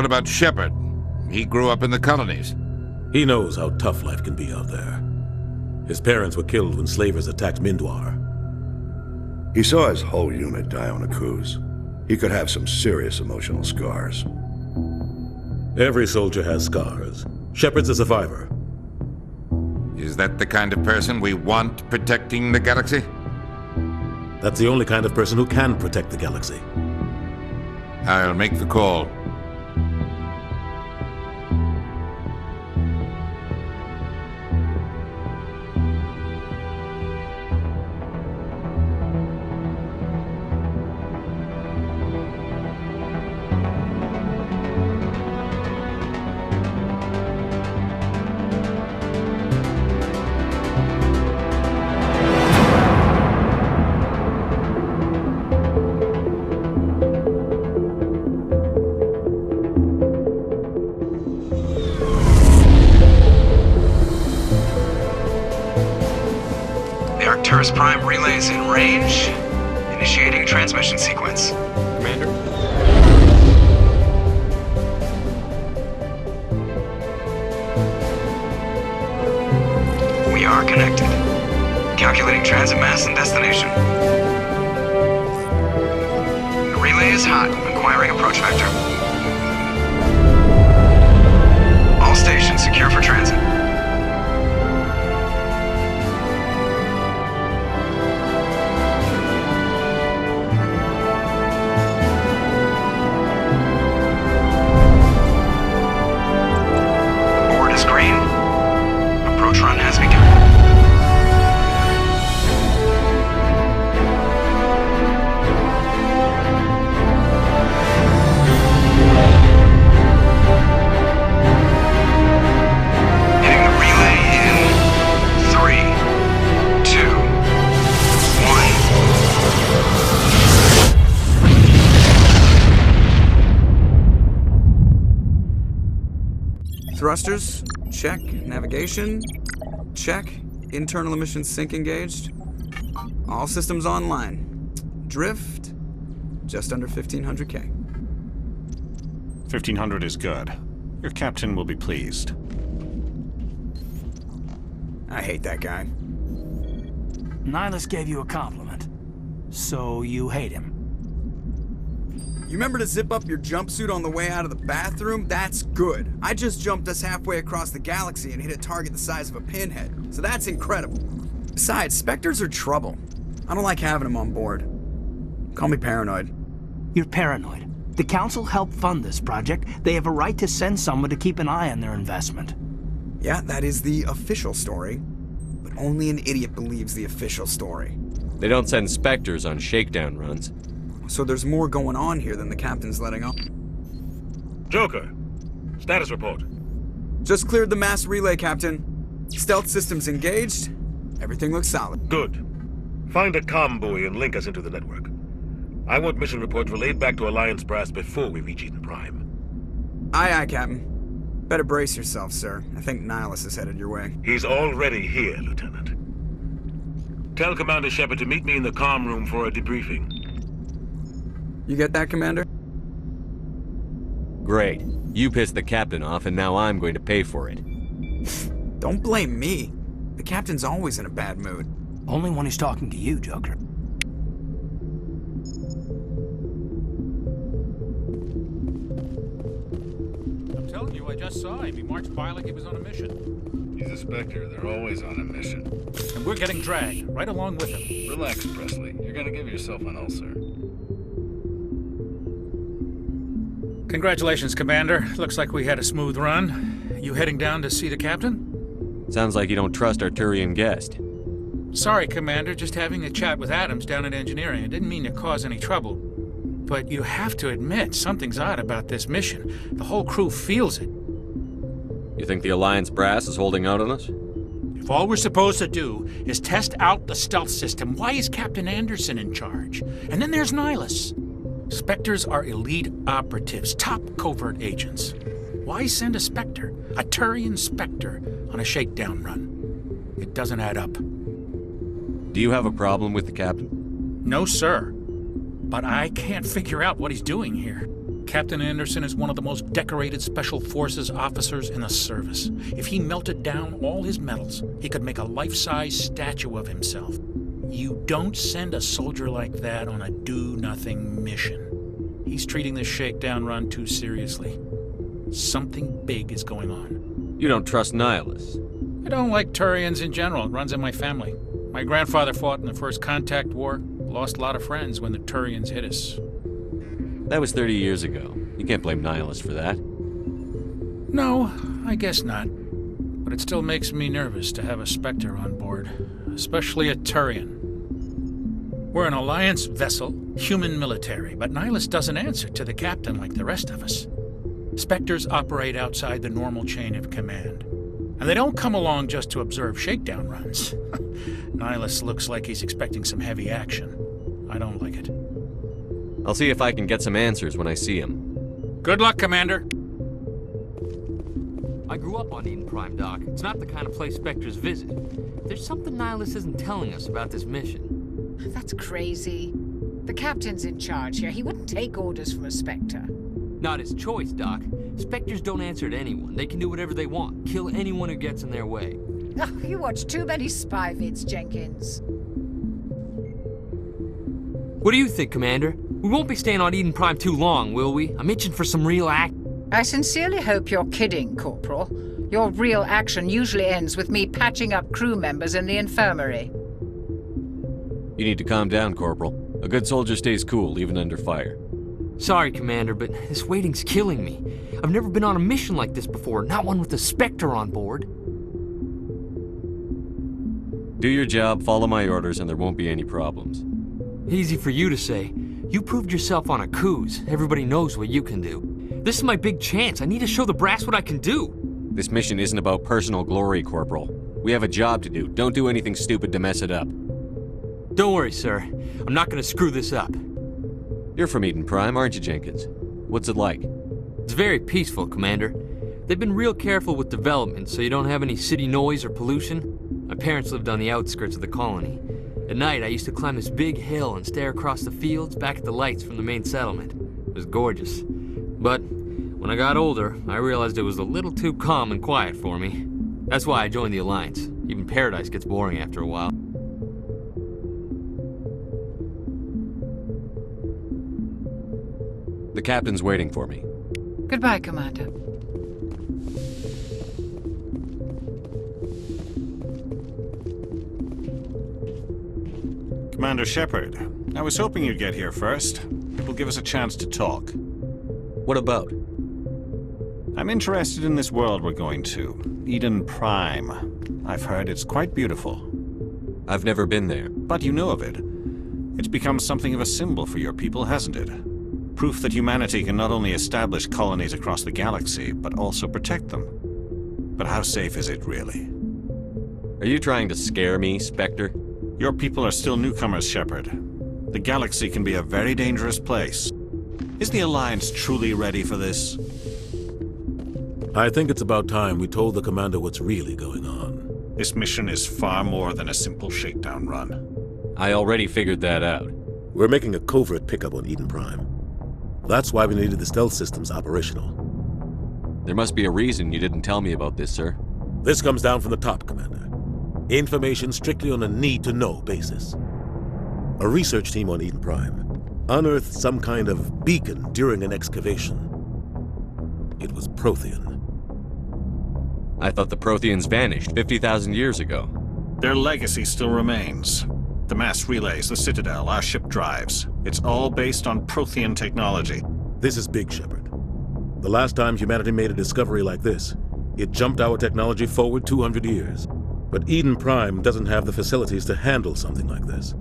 What about Shepard? He grew up in the colonies. He knows how tough life can be out there. His parents were killed when slavers attacked Mindwar. He saw his whole unit die on a cruise. He could have some serious emotional scars. Every soldier has scars. Shepard's a survivor. Is that the kind of person we want protecting the galaxy? That's the only kind of person who can protect the galaxy. I'll make the call. Prime relays in range. Initiating transmission sequence. Commander? We are connected. Calculating transit mass and destination. The relay is hot. Acquiring approach vector. All stations secure for transit. Thrusters, check. Navigation, check. Internal emissions sync engaged. All systems online. Drift, just under 1500K. 1500 is good. Your captain will be pleased. I hate that guy. Nihilus gave you a compliment, so you hate him. You remember to zip up your jumpsuit on the way out of the bathroom? That's good. I just jumped us halfway across the galaxy and hit a target the size of a pinhead, so that's incredible. Besides, Spectres are trouble. I don't like having them on board. Call me paranoid. You're paranoid. The Council helped fund this project. They have a right to send someone to keep an eye on their investment. Yeah, that is the official story. But only an idiot believes the official story. They don't send Spectres on shakedown runs. So there's more going on here than the captain's letting on. Joker, status report. Just cleared the mass relay, Captain. Stealth systems engaged. Everything looks solid. Good. Find a comm buoy and link us into the network. I want mission reports relayed back to Alliance Brass before we reach Eden Prime. Aye, aye, Captain. Better brace yourself, sir. I think Nihilus is headed your way. He's already here, Lieutenant. Tell Commander Shepard to meet me in the comm room for a debriefing. You get that, Commander? Great. You pissed the captain off, and now I'm going to pay for it. Don't blame me. The captain's always in a bad mood. Only when he's talking to you, Joker. I'm telling you, I just saw him. He marched by like he was on a mission. He's a Spectre. They're always on a mission. And we're getting dragged, right along with him. Relax, Presley. You're gonna give yourself an ulcer. Congratulations, Commander. Looks like we had a smooth run. You heading down to see the captain? Sounds like you don't trust our Turian guest. Sorry, Commander. Just having a chat with Adams down at engineering. I didn't mean to cause any trouble. But you have to admit, something's odd about this mission. The whole crew feels it. You think the Alliance Brass is holding out on us? If all we're supposed to do is test out the stealth system, why is Captain Anderson in charge? And then there's Nihilus. Spectres are elite operatives, top covert agents. Why send a Spectre, a Turian Spectre, on a shakedown run? It doesn't add up. Do you have a problem with the captain? No, sir. But I can't figure out what he's doing here. Captain Anderson is one of the most decorated Special Forces officers in the service. If he melted down all his medals, he could make a life-size statue of himself. You don't send a soldier like that on a do-nothing mission. He's treating this shakedown run too seriously. Something big is going on. You don't trust Nihilus? I don't like Turians in general. It runs in my family. My grandfather fought in the First Contact War. Lost a lot of friends when the Turians hit us. That was 30 years ago. You can't blame Nihilus for that. No, I guess not. But it still makes me nervous to have a Spectre on board, especially a Turian. We're an Alliance vessel, human military, but Nihilus doesn't answer to the captain like the rest of us. Spectres operate outside the normal chain of command. And they don't come along just to observe shakedown runs. Nihilus looks like he's expecting some heavy action. I don't like it. I'll see if I can get some answers when I see him. Good luck, Commander. I grew up on Eden Prime, Doc. It's not the kind of place Spectres visit. There's something Nihilus isn't telling us about this mission. That's crazy. The captain's in charge here. He wouldn't take orders from a Spectre. Not his choice, Doc. Spectres don't answer to anyone. They can do whatever they want. Kill anyone who gets in their way. Oh, you watch too many spy vids, Jenkins. What do you think, Commander? We won't be staying on Eden Prime too long, will we? I'm itching for some real action. I sincerely hope you're kidding, Corporal. Your real action usually ends with me patching up crew members in the infirmary. You need to calm down, Corporal. A good soldier stays cool, even under fire. Sorry, Commander, but this waiting's killing me. I've never been on a mission like this before, not one with a Spectre on board. Do your job, follow my orders, and there won't be any problems. Easy for you to say. You proved yourself on a cruise. Everybody knows what you can do. This is my big chance. I need to show the brass what I can do. This mission isn't about personal glory, Corporal. We have a job to do. Don't do anything stupid to mess it up. Don't worry, sir. I'm not gonna screw this up. You're from Eden Prime, aren't you, Jenkins? What's it like? It's very peaceful, Commander. They've been real careful with development, so you don't have any city noise or pollution. My parents lived on the outskirts of the colony. At night, I used to climb this big hill and stare across the fields back at the lights from the main settlement. It was gorgeous. But when I got older, I realized it was a little too calm and quiet for me. That's why I joined the Alliance. Even Paradise gets boring after a while. The captain's waiting for me. Goodbye, Commander. Commander Shepard, I was hoping you'd get here first. It will give us a chance to talk. What about? I'm interested in this world we're going to, Eden Prime. I've heard it's quite beautiful. I've never been there. But you know of it. It's become something of a symbol for your people, hasn't it? Proof that humanity can not only establish colonies across the galaxy, but also protect them. But how safe is it, really? Are you trying to scare me, Spectre? Your people are still newcomers, Shepard. The galaxy can be a very dangerous place. Is the Alliance truly ready for this? I think it's about time we told the Commander what's really going on. This mission is far more than a simple shakedown run. I already figured that out. We're making a covert pickup on Eden Prime. That's why we needed the stealth systems operational. There must be a reason you didn't tell me about this, sir. This comes down from the top, Commander. Information strictly on a need-to-know basis. A research team on Eden Prime unearthed some kind of beacon during an excavation. It was Prothean. I thought the Protheans vanished 50,000 years ago. Their legacy still remains. The mass relays, the Citadel, our ship drives. It's all based on Prothean technology. This is big, Shepard. The last time humanity made a discovery like this, it jumped our technology forward 200 years. But Eden Prime doesn't have the facilities to handle something like this.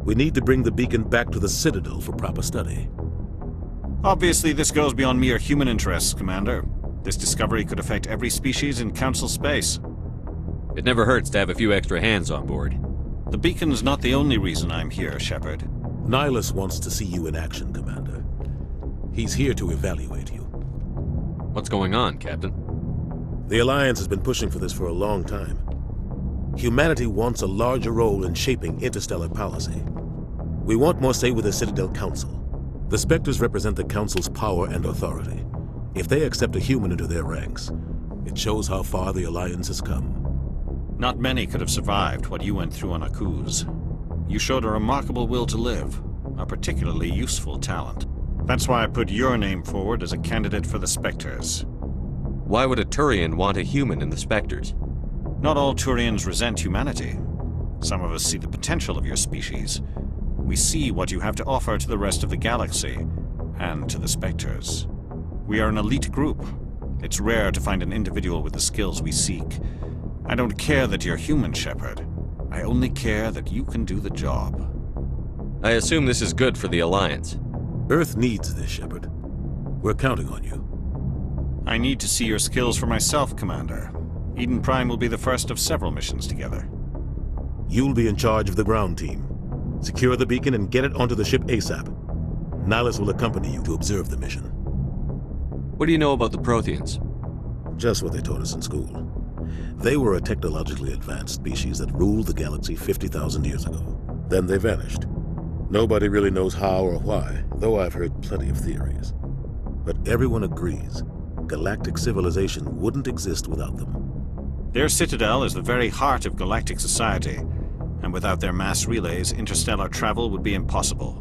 We need to bring the beacon back to the Citadel for proper study. Obviously, this goes beyond mere human interests, Commander. This discovery could affect every species in Council space. It never hurts to have a few extra hands on board. The beacon's not the only reason I'm here, Shepard. Nihilus wants to see you in action, Commander. He's here to evaluate you. What's going on, Captain? The Alliance has been pushing for this for a long time. Humanity wants a larger role in shaping interstellar policy. We want more say with the Citadel Council. The Spectres represent the Council's power and authority. If they accept a human into their ranks, it shows how far the Alliance has come. Not many could have survived what you went through on Akuz. You showed a remarkable will to live, a particularly useful talent. That's why I put your name forward as a candidate for the Spectres. Why would a Turian want a human in the Spectres? Not all Turians resent humanity. Some of us see the potential of your species. We see what you have to offer to the rest of the galaxy, and to the Spectres. We are an elite group. It's rare to find an individual with the skills we seek. I don't care that you're human, Shepard. I only care that you can do the job. I assume this is good for the Alliance. Earth needs this, Shepard. We're counting on you. I need to see your skills for myself, Commander. Eden Prime will be the first of several missions together. You'll be in charge of the ground team. Secure the beacon and get it onto the ship ASAP. Nihilus will accompany you to observe the mission. What do you know about the Protheans? Just what they taught us in school. They were a technologically advanced species that ruled the galaxy 50,000 years ago. Then they vanished. Nobody really knows how or why, though I've heard plenty of theories. But everyone agrees, galactic civilization wouldn't exist without them. Their Citadel is the very heart of galactic society, and without their mass relays, interstellar travel would be impossible.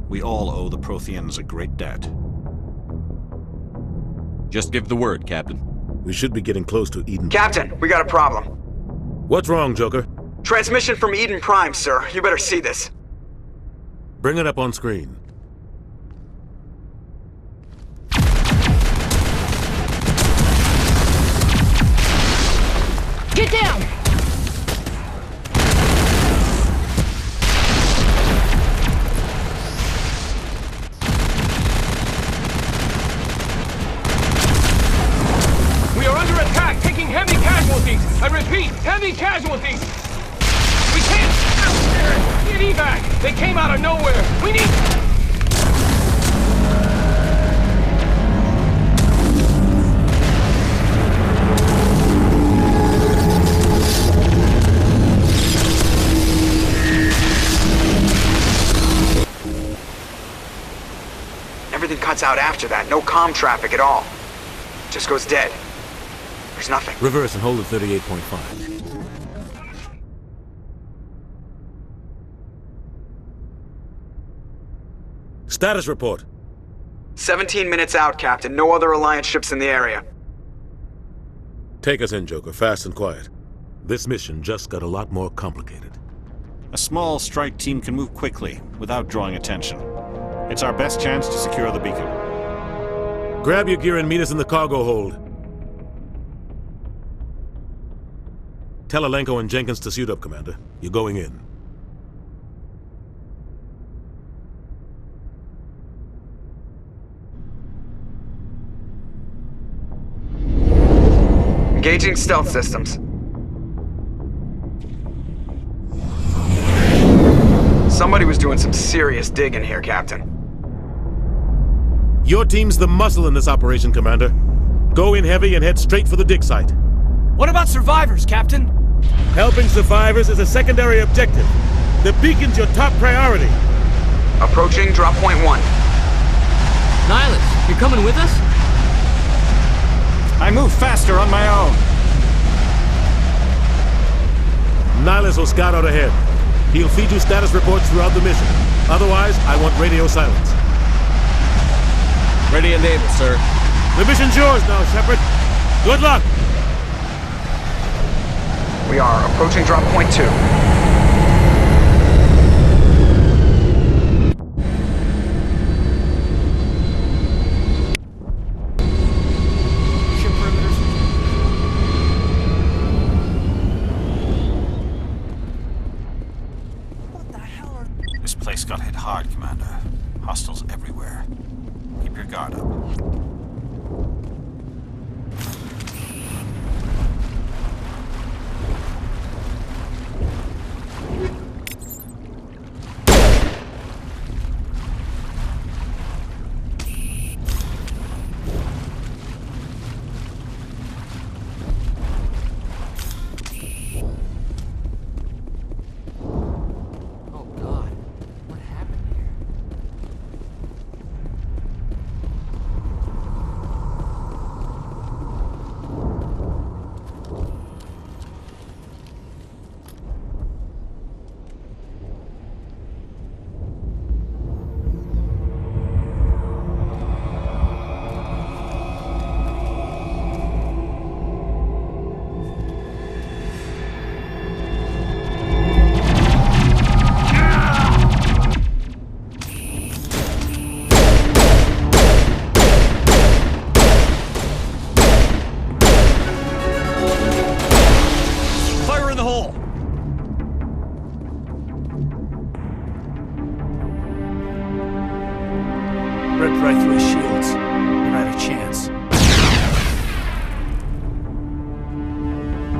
We all owe the Protheans a great debt. Just give the word, Captain. We should be getting close to Eden. Captain, we got a problem. What's wrong, Joker? Transmission from Eden Prime, sir. You better see this. Bring it up on screen. Get down! We are under attack, taking heavy casualties. I repeat, heavy casualties. We can't get evac. They came out of nowhere. We need... Everything cuts out after that. No comm traffic at all. Just goes dead. There's nothing. Reverse and hold at 38.5. Status report. 17 minutes out, Captain. No other Alliance ships in the area. Take us in, Joker, fast and quiet. This mission just got a lot more complicated. A small strike team can move quickly, without drawing attention. It's our best chance to secure the beacon. Grab your gear and meet us in the cargo hold. Tell Alenko and Jenkins to suit up, Commander. You're going in. Engaging stealth systems. Somebody was doing some serious digging here, Captain. Your team's the muscle in this operation, Commander. Go in heavy and head straight for the dig site. What about survivors, Captain? Helping survivors is a secondary objective. The beacon's your top priority. Approaching drop point 1. Nihilus, you're coming with us? I move faster on my own. Nihilus will scout out ahead. He'll feed you status reports throughout the mission. Otherwise, I want radio silence. Ready and able, sir. The mission's yours now, Shepard. Good luck! We are approaching drop point 2. This place got hit hard, Commander. Hostiles everywhere. Keep your guard up.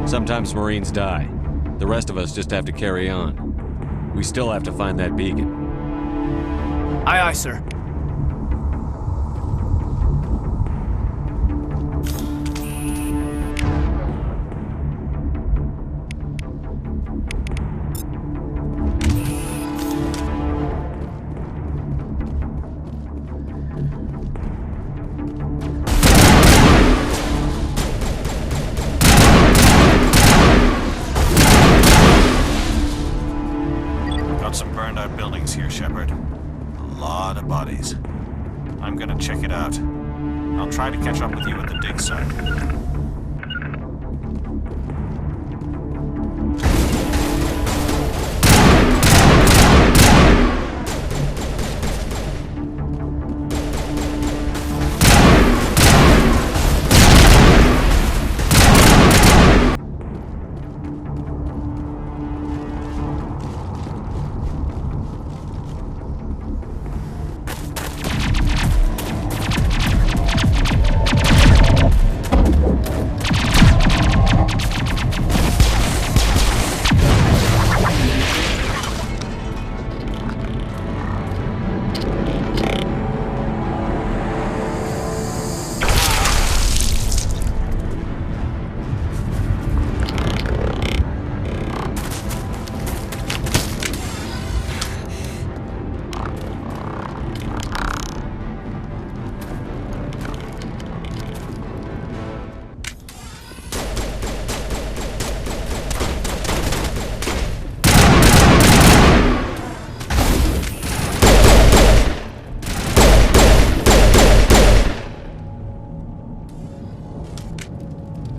Sometimes Marines die. The rest of us just have to carry on. We still have to find that beacon. Aye, aye, sir. Got some burned out buildings here, Shepard. A lot of bodies. I'm gonna check it out. I'll try to catch up with you at the dig site.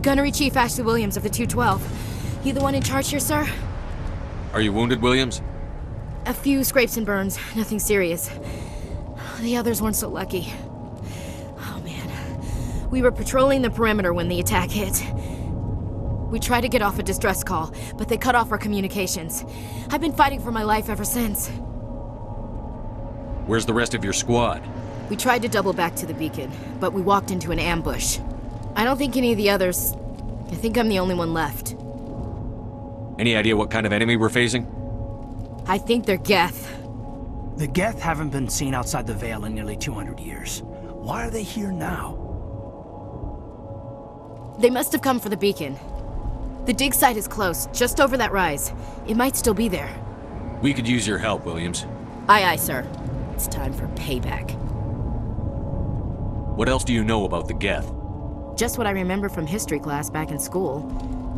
Gunnery Chief Ashley Williams of the 212. You the one in charge here, sir? Are you wounded, Williams? A few scrapes and burns, nothing serious. The others weren't so lucky. Oh man. We were patrolling the perimeter when the attack hit. We tried to get off a distress call, but they cut off our communications. I've been fighting for my life ever since. Where's the rest of your squad? We tried to double back to the beacon, but we walked into an ambush. I don't think any of the others... I think I'm the only one left. Any idea what kind of enemy we're facing? I think they're Geth. The Geth haven't been seen outside the Veil in nearly 200 years. Why are they here now? They must have come for the beacon. The dig site is close, just over that rise. It might still be there. We could use your help, Williams. Aye, aye, sir. It's time for payback. What else do you know about the Geth? Just what I remember from history class back in school.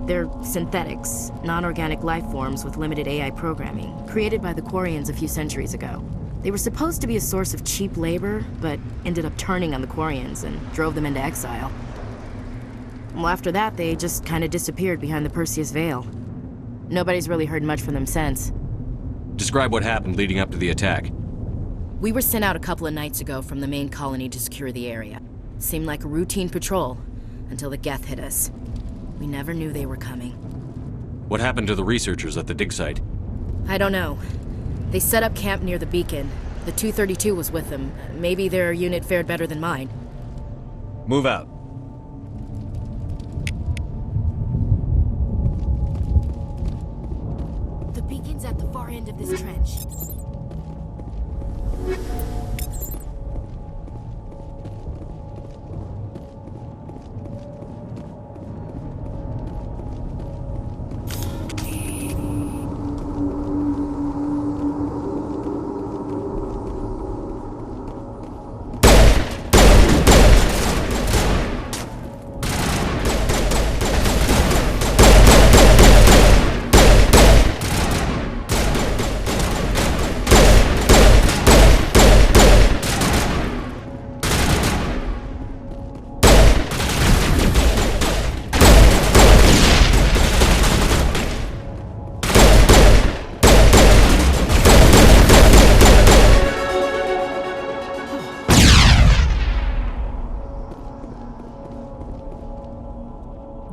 They're synthetics, non-organic life forms with limited AI programming, created by the Quarians a few centuries ago. They were supposed to be a source of cheap labor, but ended up turning on the Quarians and drove them into exile. Well, after that, they just kind of disappeared behind the Perseus Veil. Nobody's really heard much from them since. Describe what happened leading up to the attack. We were sent out a couple of nights ago from the main colony to secure the area. Seemed like a routine patrol, until the Geth hit us. We never knew they were coming. What happened to the researchers at the dig site? I don't know. They set up camp near the beacon. The 232 was with them. Maybe their unit fared better than mine. Move out. The beacon's at the far end of this trench.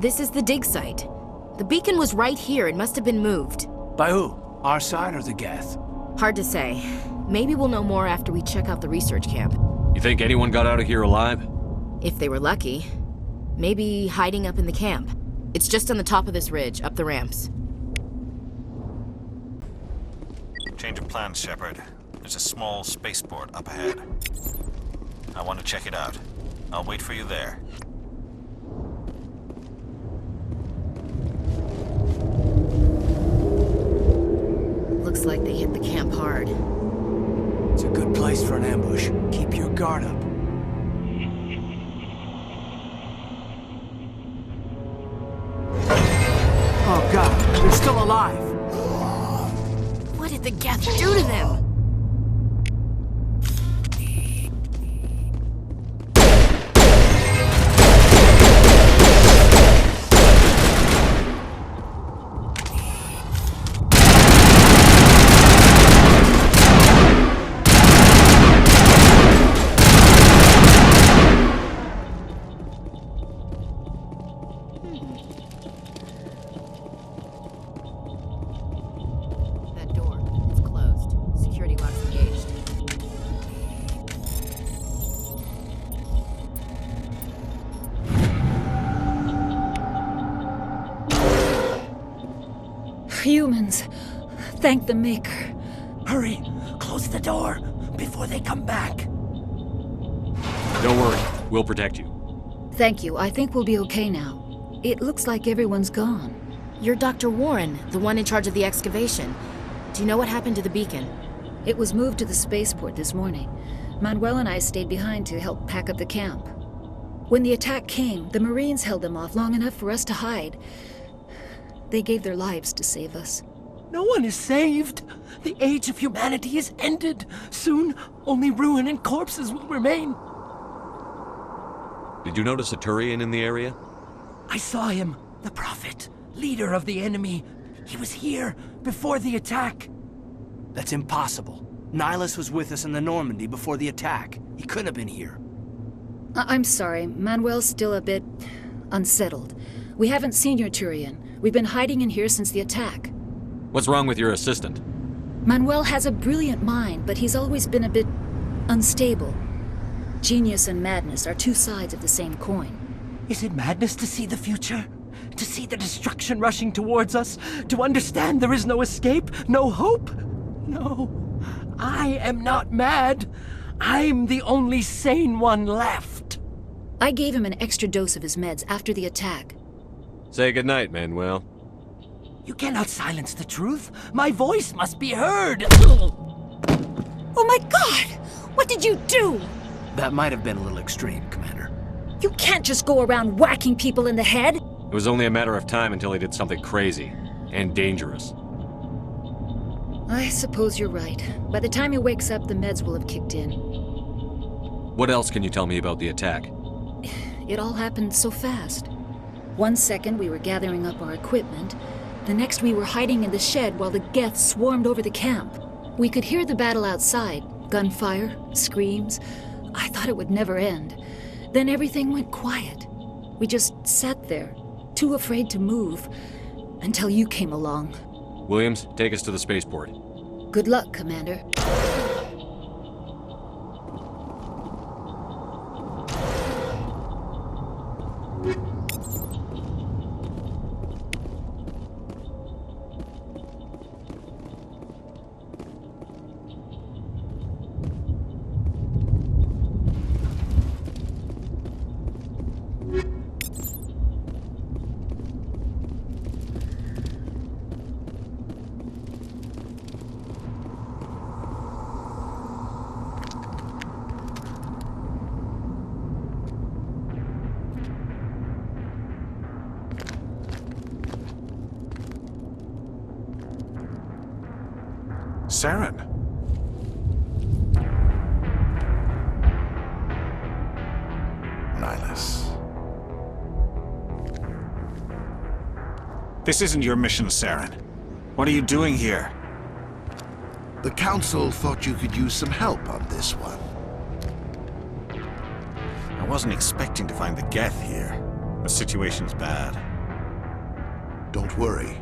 This is the dig site. The beacon was right here. It must have been moved. By who? Our side or the Geth? Hard to say. Maybe we'll know more after we check out the research camp. You think anyone got out of here alive? If they were lucky. Maybe hiding up in the camp. It's just on the top of this ridge, up the ramps. Change of plans, Shepard. There's a small spaceport up ahead. I want to check it out. I'll wait for you there. Looks like they hit the camp hard. It's a good place for an ambush. Keep your guard up. Oh god, they're still alive! What did the Geth do to them? That door, it's closed. Security lock's engaged. Humans. Thank the Maker. Hurry! Close the door before they come back. Don't worry, we'll protect you. Thank you. I think we'll be okay now. It looks like everyone's gone. You're Dr. Warren, the one in charge of the excavation. Do you know what happened to the beacon? It was moved to the spaceport this morning. Manuel and I stayed behind to help pack up the camp. When the attack came, the Marines held them off long enough for us to hide. They gave their lives to save us. No one is saved. The age of humanity is ended. Soon, only ruin and corpses will remain. Did you notice a Turian in the area? I saw him, the Prophet, leader of the enemy. He was here before the attack. That's impossible. Nihilus was with us in the Normandy before the attack. He couldn't have been here. I'm sorry. Manuel's still a bit unsettled. We haven't seen your Turian. We've been hiding in here since the attack. What's wrong with your assistant? Manuel has a brilliant mind, but he's always been a bit unstable. Genius and madness are two sides of the same coin. Is it madness to see the future? To see the destruction rushing towards us? To understand there is no escape? No hope? No. I am not mad. I'm the only sane one left. I gave him an extra dose of his meds after the attack. Say goodnight, Manuel. You cannot silence the truth. My voice must be heard. Oh my God! What did you do? That might have been a little extreme, Commander. You can't just go around whacking people in the head. It was only a matter of time until he did something crazy and dangerous. I suppose you're right. By the time he wakes up, the meds will have kicked in. What else can you tell me about the attack? It all happened so fast. 1 second we were gathering up our equipment. The next we were hiding in the shed while the Geth swarmed over the camp. We could hear the battle outside. Gunfire, screams. I thought it would never end. Then everything went quiet. We just sat there, too afraid to move, until you came along. Williams, take us to the spaceport. Good luck, Commander. Saren. Nihilus. This isn't your mission, Saren. What are you doing here? The Council thought you could use some help on this one. I wasn't expecting to find the Geth here. The situation's bad. Don't worry.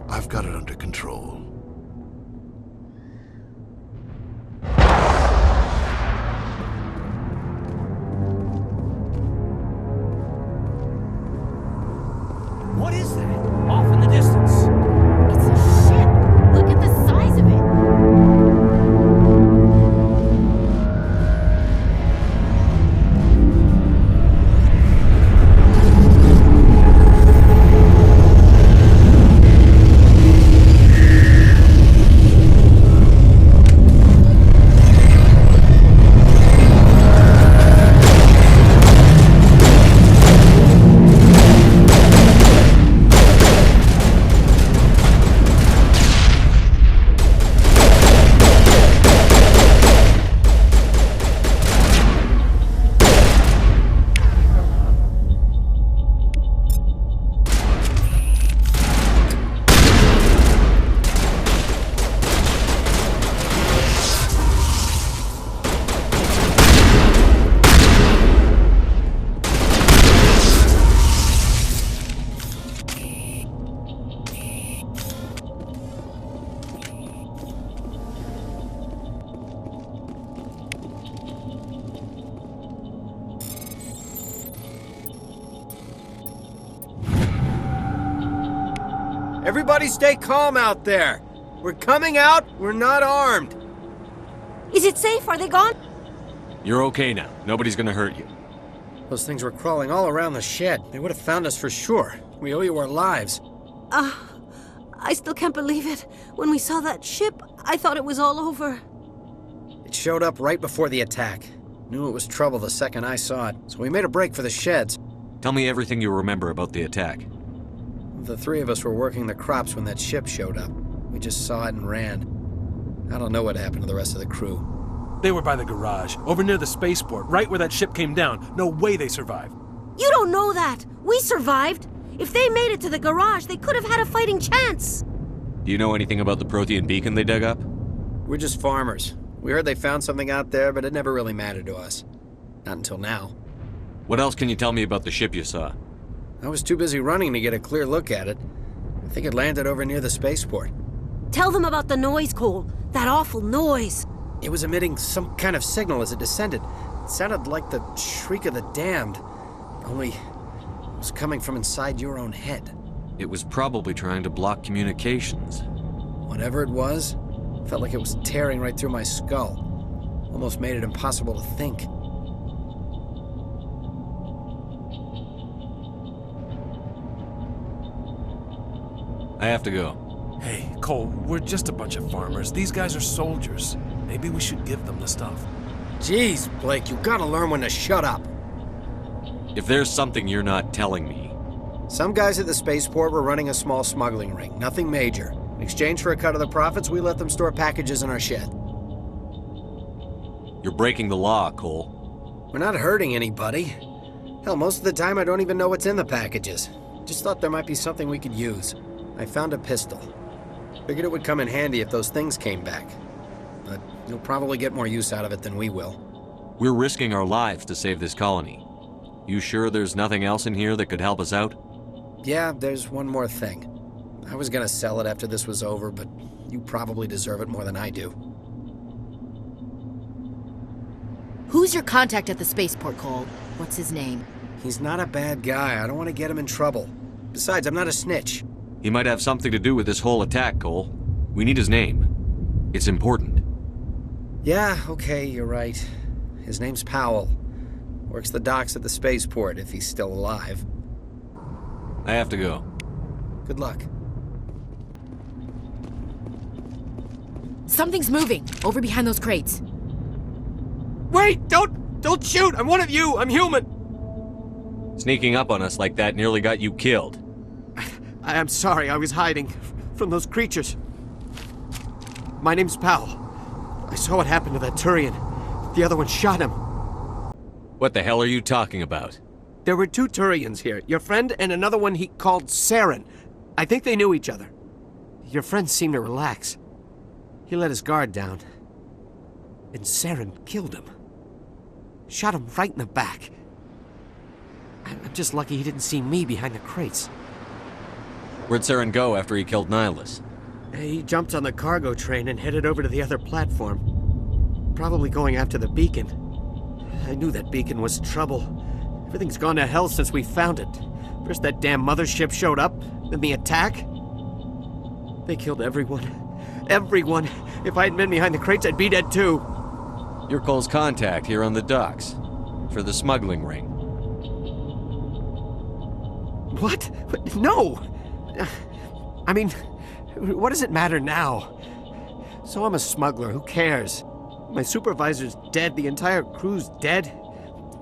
I've got it under control. Everybody stay calm out there. We're coming out, we're not armed. Is it safe? Are they gone? You're okay now. Nobody's gonna hurt you. Those things were crawling all around the shed. They would have found us for sure. We owe you our lives. I still can't believe it. When we saw that ship, I thought it was all over. It showed up right before the attack. Knew it was trouble the second I saw it, so we made a break for the sheds. Tell me everything you remember about the attack. The three of us were working the crops when that ship showed up. We just saw it and ran. I don't know what happened to the rest of the crew. They were by the garage, over near the spaceport, right where that ship came down. No way they survived. You don't know that. We survived. If they made it to the garage, they could have had a fighting chance. Do you know anything about the Prothean beacon they dug up? We're just farmers. We heard they found something out there, but it never really mattered to us. Not until now. What else can you tell me about the ship you saw? I was too busy running to get a clear look at it. I think it landed over near the spaceport. Tell them about the noise, Cole. That awful noise. It was emitting some kind of signal as it descended. It sounded like the shriek of the damned. Only it was coming from inside your own head. It was probably trying to block communications. Whatever it was, felt like it was tearing right through my skull. Almost made it impossible to think. I have to go. Hey, Cole, we're just a bunch of farmers. These guys are soldiers. Maybe we should give them the stuff. Jeez, Blake, you gotta learn when to shut up. If there's something you're not telling me... Some guys at the spaceport were running a small smuggling ring. Nothing major. In exchange for a cut of the profits, we let them store packages in our shed. You're breaking the law, Cole. We're not hurting anybody. Hell, most of the time I don't even know what's in the packages. Just thought there might be something we could use. I found a pistol. Figured it would come in handy if those things came back. But you'll probably get more use out of it than we will. We're risking our lives to save this colony. You sure there's nothing else in here that could help us out? Yeah, there's one more thing. I was gonna sell it after this was over, but you probably deserve it more than I do. Who's your contact at the spaceport, Cole? What's his name? He's not a bad guy. I don't want to get him in trouble. Besides, I'm not a snitch. He might have something to do with this whole attack, Cole. We need his name. It's important. Yeah, okay, you're right. His name's Powell. Works the docks at the spaceport, if he's still alive. I have to go. Good luck. Something's moving, over behind those crates. Wait! Don't shoot! I'm one of you! I'm human! Sneaking up on us like that nearly got you killed. I'm sorry, I was hiding from those creatures. My name's Powell. I saw what happened to that Turian. The other one shot him. What the hell are you talking about? There were two Turians here. Your friend and another one he called Saren. I think they knew each other. Your friend seemed to relax. He let his guard down. And Saren killed him. Shot him right in the back. I'm just lucky he didn't see me behind the crates. Where'd Saren go after he killed Nihilus? He jumped on the cargo train and headed over to the other platform. Probably going after the beacon. I knew that beacon was trouble. Everything's gone to hell since we found it. First that damn mothership showed up, then the attack. They killed everyone. Everyone! If I hadn't been behind the crates, I'd be dead too. You're Cole's contact here on the docks. For the smuggling ring. What? No! I mean, what does it matter now? So I'm a smuggler, who cares? My supervisor's dead, the entire crew's dead.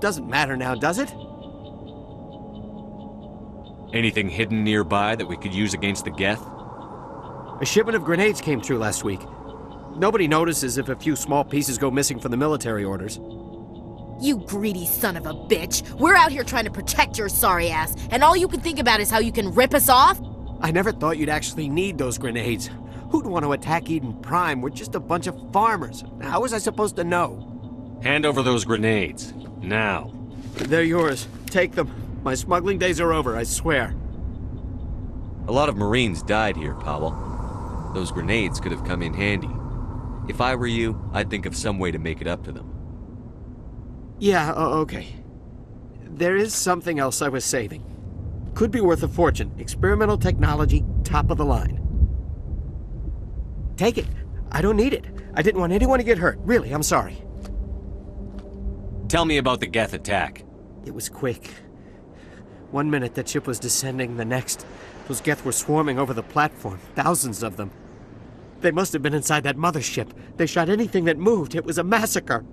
Doesn't matter now, does it? Anything hidden nearby that we could use against the Geth? A shipment of grenades came through last week. Nobody notices if a few small pieces go missing from the military orders. You greedy son of a bitch! We're out here trying to protect your sorry ass, and all you can think about is how you can rip us off? I never thought you'd actually need those grenades. Who'd want to attack Eden Prime? We're just a bunch of farmers. How was I supposed to know? Hand over those grenades. Now. They're yours. Take them. My smuggling days are over, I swear. A lot of Marines died here, Powell. Those grenades could have come in handy. If I were you, I'd think of some way to make it up to them. Yeah, okay. There is something else I was saving. Could be worth a fortune. Experimental technology, top of the line. Take it. I don't need it. I didn't want anyone to get hurt. Really, I'm sorry. Tell me about the Geth attack. It was quick. 1 minute that ship was descending, the next, those Geth were swarming over the platform. Thousands of them. They must have been inside that mothership. They shot anything that moved. It was a massacre.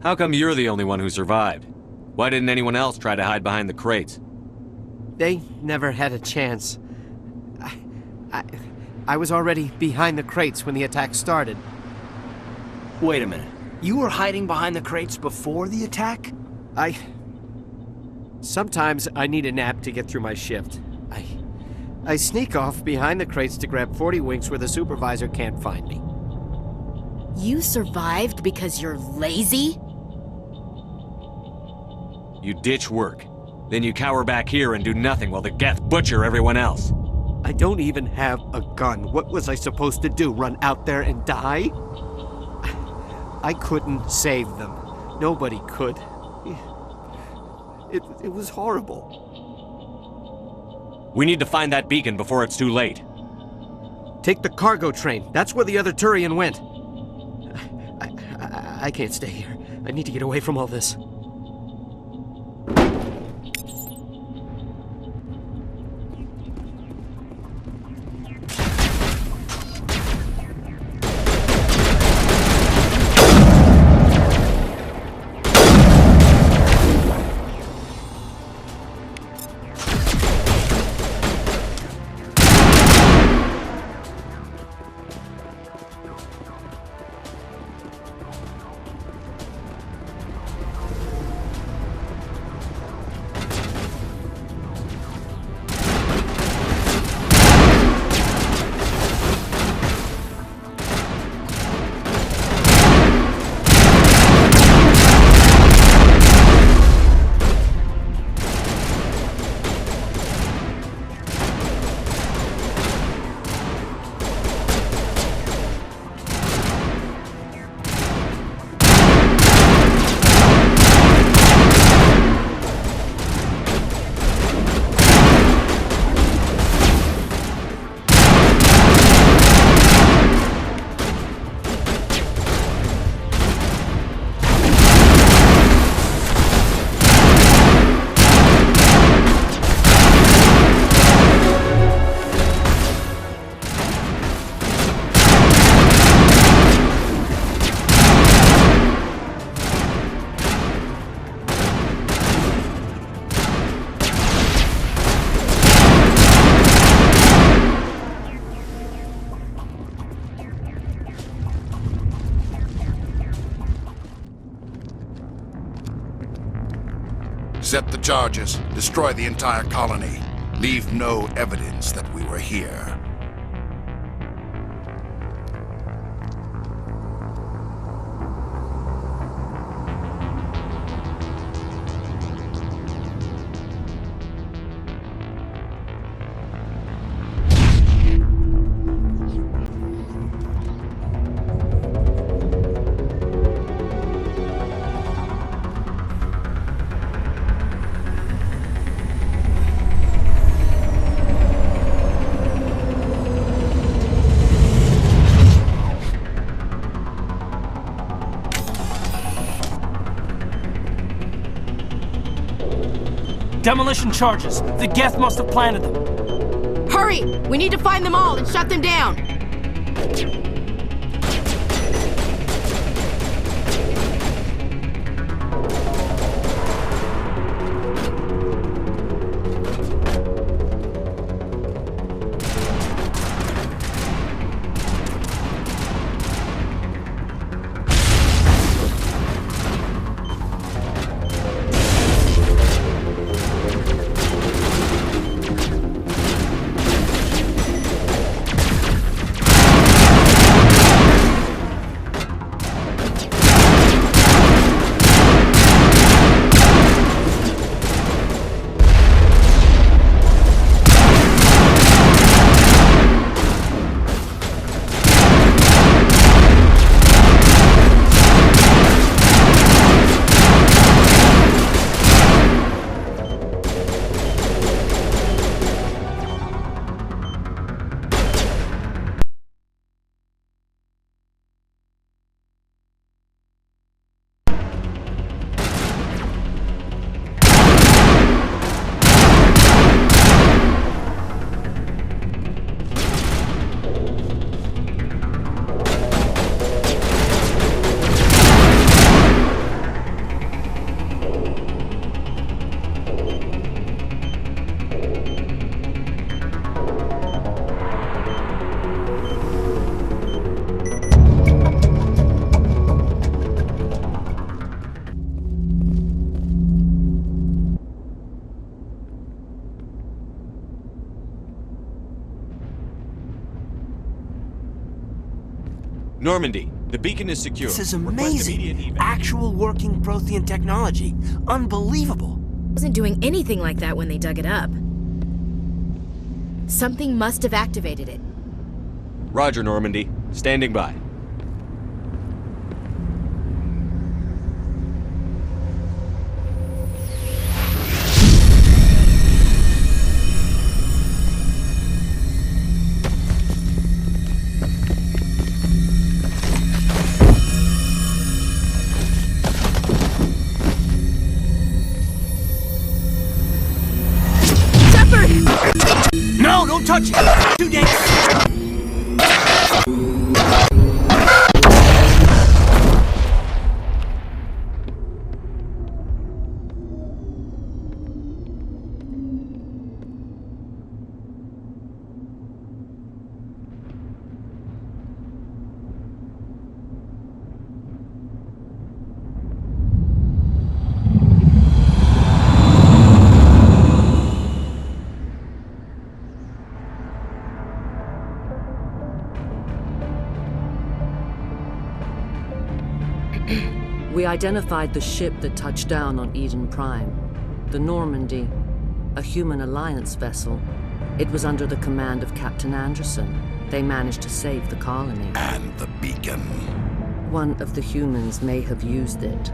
How come you're the only one who survived? Why didn't anyone else try to hide behind the crates? They never had a chance. I was already behind the crates when the attack started. Wait a minute. You were hiding behind the crates before the attack? Sometimes I need a nap to get through my shift. I sneak off behind the crates to grab 40 winks where the supervisor can't find me. You survived because you're lazy? You ditch work. Then you cower back here and do nothing while the Geth butcher everyone else. I don't even have a gun. What was I supposed to do? Run out there and die? I couldn't save them. Nobody could. It was horrible. We need to find that beacon before it's too late. Take the cargo train. That's where the other Turian went. I can't stay here. I need to get away from all this. Set the charges. Destroy the entire colony. Leave no evidence that we were here. Demolition charges. The Geth must have planted them. Hurry! We need to find them all and shut them down! Normandy, the beacon is secure. This is Request immediate amazing. evac. Actual working Prothean technology. Unbelievable. Wasn't doing anything like that when they dug it up. Something must have activated it. Roger, Normandy. Standing by. No, don't touch it! Too dangerous! We identified the ship that touched down on Eden Prime. The Normandy, a human alliance vessel. It was under the command of Captain Anderson. They managed to save the colony. And the beacon. One of the humans may have used it.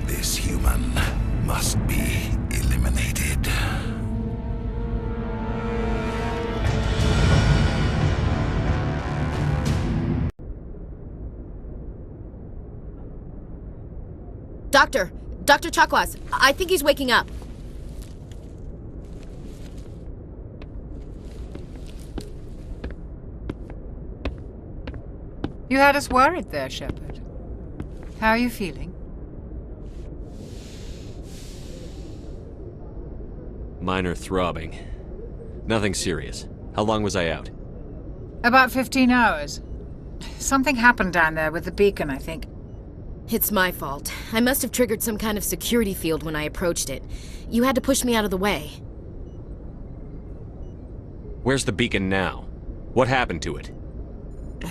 This human must be eliminated. Dr. Chakwas, I think he's waking up. You had us worried there, Shepard. How are you feeling? Minor throbbing. Nothing serious. How long was I out? About 15 hours. Something happened down there with the beacon, I think. It's my fault. I must have triggered some kind of security field when I approached it. You had to push me out of the way. Where's the beacon now? What happened to it?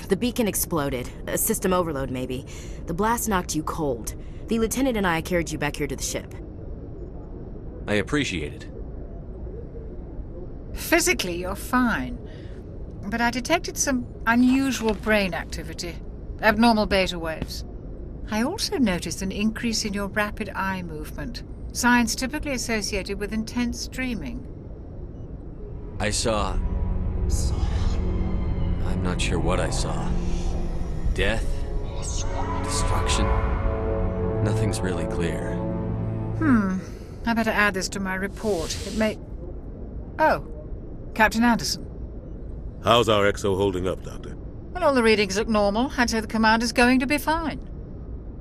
The beacon exploded. A system overload, maybe. The blast knocked you cold. The lieutenant and I carried you back here to the ship. I appreciate it. Physically, you're fine. But I detected some unusual brain activity. Abnormal beta waves. I also noticed an increase in your rapid eye movement. Signs typically associated with intense dreaming. I saw... I'm not sure what I saw. Death? Destruction? Nothing's really clear. I better add this to my report. It may... Oh, Captain Anderson. How's our XO holding up, Doctor? Well, all the readings look normal. I'd say the commander's going to be fine.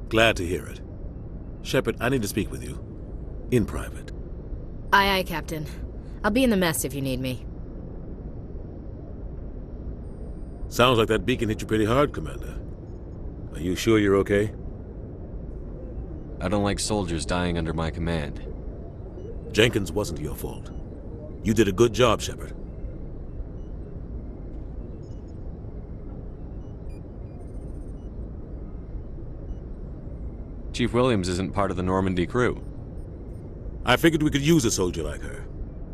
Glad to hear it. Shepard, I need to speak with you. In private. Aye, aye, Captain. I'll be in the mess if you need me. Sounds like that beacon hit you pretty hard, Commander. Are you sure you're okay? I don't like soldiers dying under my command. Jenkins wasn't your fault. You did a good job, Shepard. Chief Williams isn't part of the Normandy crew. I figured we could use a soldier like her.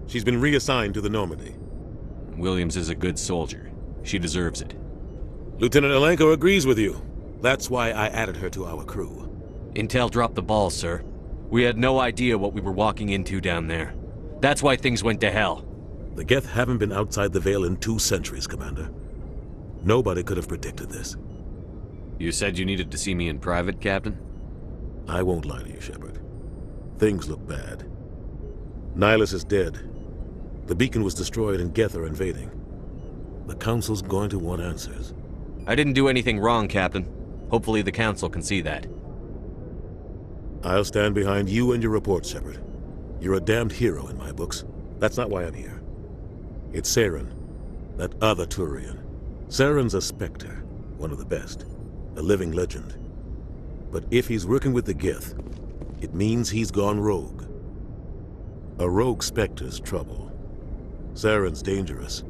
She's been reassigned to the Normandy. Williams is a good soldier. She deserves it. Lieutenant Alenko agrees with you. That's why I added her to our crew. Intel dropped the ball, sir. We had no idea what we were walking into down there. That's why things went to hell. The Geth haven't been outside the Veil in 2 centuries, Commander. Nobody could have predicted this. You said you needed to see me in private, Captain? I won't lie to you, Shepard. Things look bad. Nihilus is dead. The beacon was destroyed and Geth are invading. The Council's going to want answers. I didn't do anything wrong, Captain. Hopefully the Council can see that. I'll stand behind you and your report, Shepard. You're a damned hero in my books. That's not why I'm here. It's Saren, that other Turian. Saren's a Spectre. one of the best, a living legend. But if he's working with the Geth, it means he's gone rogue. A rogue Spectre's trouble. Saren's dangerous,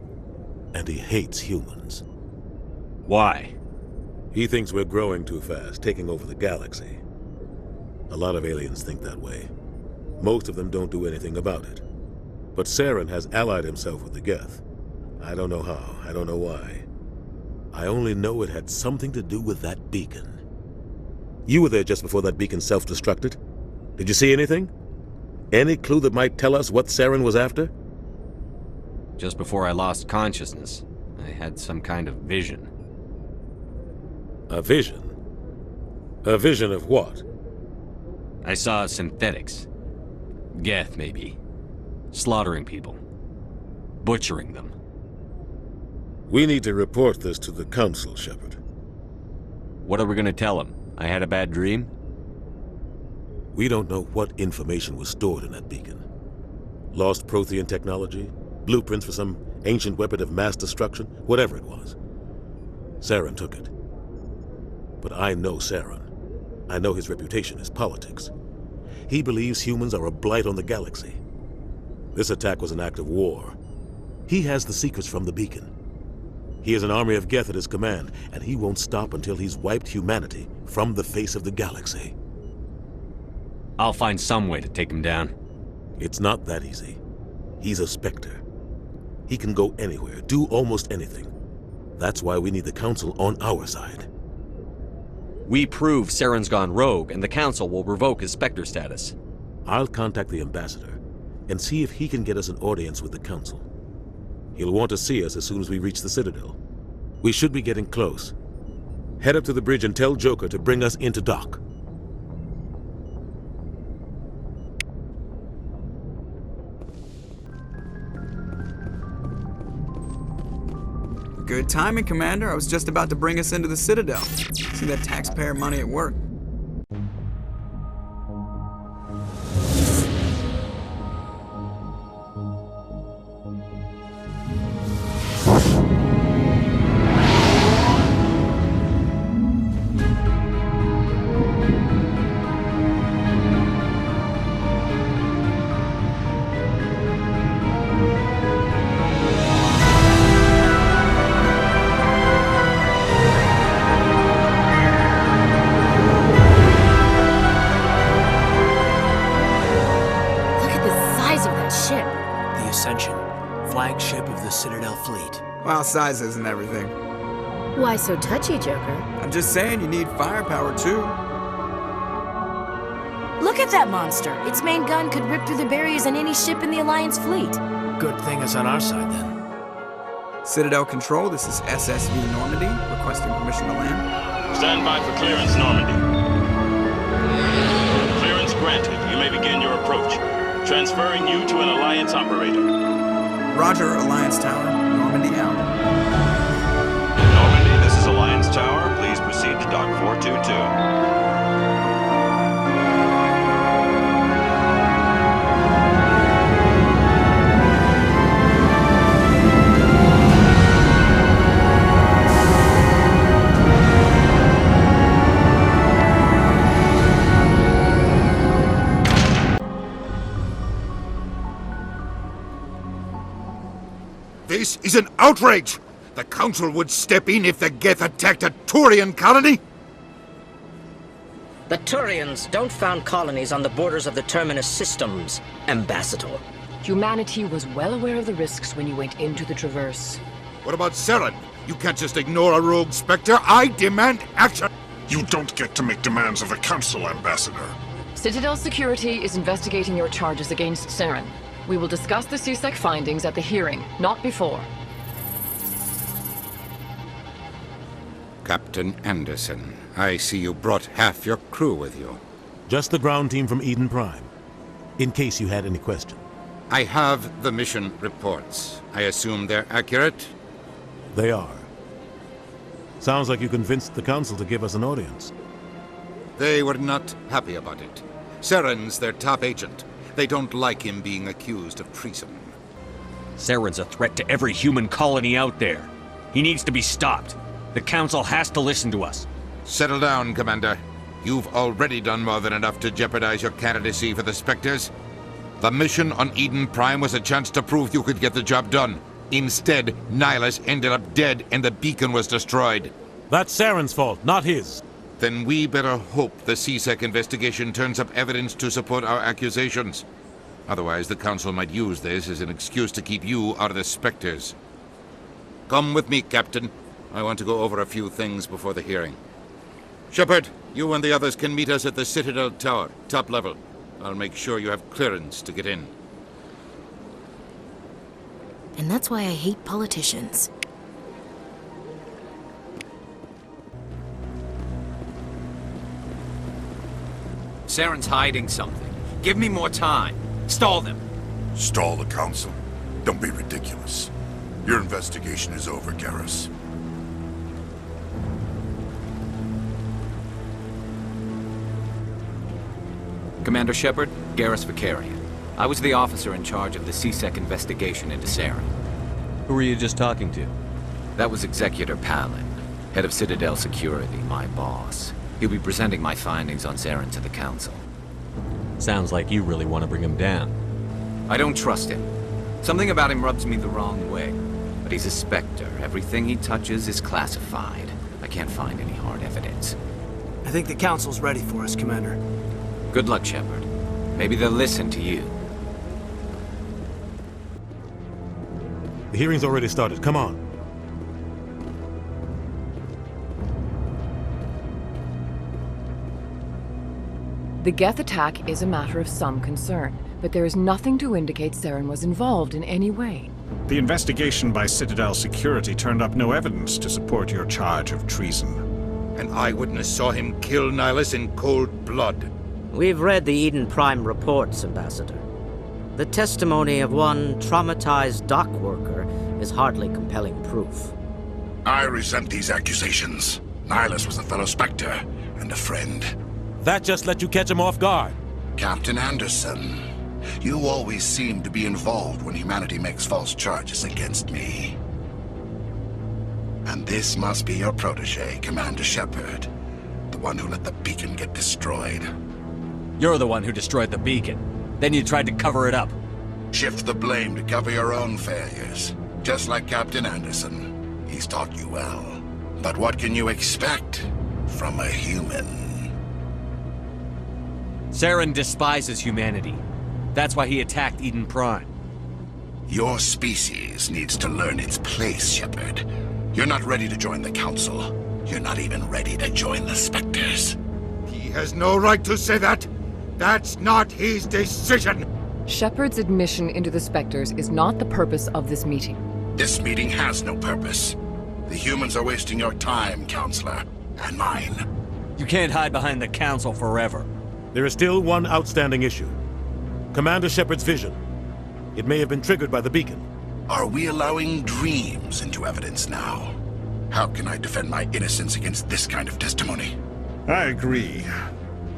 and he hates humans. Why? He thinks we're growing too fast, taking over the galaxy. A lot of aliens think that way. Most of them don't do anything about it. But Saren has allied himself with the Geth. I don't know how, I don't know why. I only know it had something to do with that beacon. You were there just before that beacon self-destructed. Did you see anything? Any clue that might tell us what Saren was after? Just before I lost consciousness, I had some kind of vision. A vision? A vision of what? I saw synthetics. Geth, maybe. Slaughtering people. Butchering them. We need to report this to the Council, Shepard. What are we gonna tell them? I had a bad dream? We don't know what information was stored in that beacon. Lost Prothean technology? Blueprints for some ancient weapon of mass destruction? Whatever it was. Saren took it. But I know Saren. I know his reputation is politics. He believes humans are a blight on the galaxy. This attack was an act of war. He has the secrets from the beacon. He has an army of Geth at his command, and he won't stop until he's wiped humanity from the face of the galaxy. I'll find some way to take him down. It's not that easy. He's a Spectre. He can go anywhere, do almost anything. That's why we need the Council on our side. We prove Saren's gone rogue, and the Council will revoke his Spectre status. I'll contact the Ambassador and see if he can get us an audience with the Council. He'll want to see us as soon as we reach the Citadel. We should be getting close. Head up to the bridge and tell Joker to bring us into dock. Good timing, Commander. I was just about to bring us into the Citadel. See that taxpayer money at work. Flagship of the Cidadel fleet. Well, size isn't everything. Why so touchy, Joker? I'm just saying you need firepower, too. Look at that monster. Its main gun could rip through the barriers in any ship in the Alliance fleet. Good thing it's on our side, then. Citadel Control, this is SSV Normandy, requesting permission to land. Stand by for clearance, Normandy. Clearance granted. You may begin your approach. Transferring you to an Alliance operator. Roger, Alliance Tower. Normandy out. Normandy, this is Alliance Tower. Please proceed to Dock 422. This is an outrage! The Council would step in if the Geth attacked a Turian colony? The Turians don't found colonies on the borders of the Terminus systems, Ambassador. Humanity was well aware of the risks when you went into the Traverse. What about Saren? You can't just ignore a rogue Spectre. I demand action! You don't get to make demands of the Council, Ambassador. Citadel Security is investigating your charges against Saren. We will discuss the CSEC findings at the hearing, not before. Captain Anderson, I see you brought half your crew with you. Just the ground team from Eden Prime, in case you had any question. I have the mission reports. I assume they're accurate? They are. Sounds like you convinced the Council to give us an audience. They were not happy about it. Saren's their top agent. They don't like him being accused of treason. Saren's a threat to every human colony out there. He needs to be stopped. The Council has to listen to us. Settle down, Commander. You've already done more than enough to jeopardize your candidacy for the Spectres. The mission on Eden Prime was a chance to prove you could get the job done. Instead, Nihilus ended up dead and the beacon was destroyed. That's Saren's fault, not his. Then we better hope the CSEC investigation turns up evidence to support our accusations. Otherwise, the Council might use this as an excuse to keep you out of the Spectres. Come with me, Captain. I want to go over a few things before the hearing. Shepard, you and the others can meet us at the Citadel Tower, top level. I'll make sure you have clearance to get in. And that's why I hate politicians. Saren's hiding something. Give me more time. Stall them. Stall the Council? Don't be ridiculous. Your investigation is over, Garrus. Commander Shepard, Garrus Vicarian. I was the officer in charge of the CSEC investigation into Saren. Who were you just talking to? That was Executor Palin, head of Citadel Security, my boss. He'll be presenting my findings on Saren to the Council. Sounds like you really want to bring him down. I don't trust him. Something about him rubs me the wrong way. But he's a Spectre. Everything he touches is classified. I can't find any hard evidence. I think the Council's ready for us, Commander. Good luck, Shepard. Maybe they'll listen to you. The hearing's already started. Come on. The Geth attack is a matter of some concern, but there is nothing to indicate Saren was involved in any way. The investigation by Citadel Security turned up no evidence to support your charge of treason. An eyewitness saw him kill Nihilus in cold blood. We've read the Eden Prime reports, Ambassador. The testimony of one traumatized dock worker is hardly compelling proof. I resent these accusations. Nihilus was a fellow Spectre and a friend. That just let you catch him off guard. Captain Anderson, you always seem to be involved when humanity makes false charges against me. And this must be your protege, Commander Shepard, the one who let the beacon get destroyed. You're the one who destroyed the beacon. Then you tried to cover it up. Shift the blame to cover your own failures. Just like Captain Anderson. He's taught you well. But what can you expect from a human? Saren despises humanity. That's why he attacked Eden Prime. Your species needs to learn its place, Shepard. You're not ready to join the Council. You're not even ready to join the Spectres. He has no right to say that. That's not his decision. Shepard's admission into the Spectres is not the purpose of this meeting. This meeting has no purpose. The humans are wasting your time, Counselor, and mine. You can't hide behind the Council forever. There is still one outstanding issue. Commander Shepard's vision. It may have been triggered by the beacon. Are we allowing dreams into evidence now? How can I defend my innocence against this kind of testimony? I agree.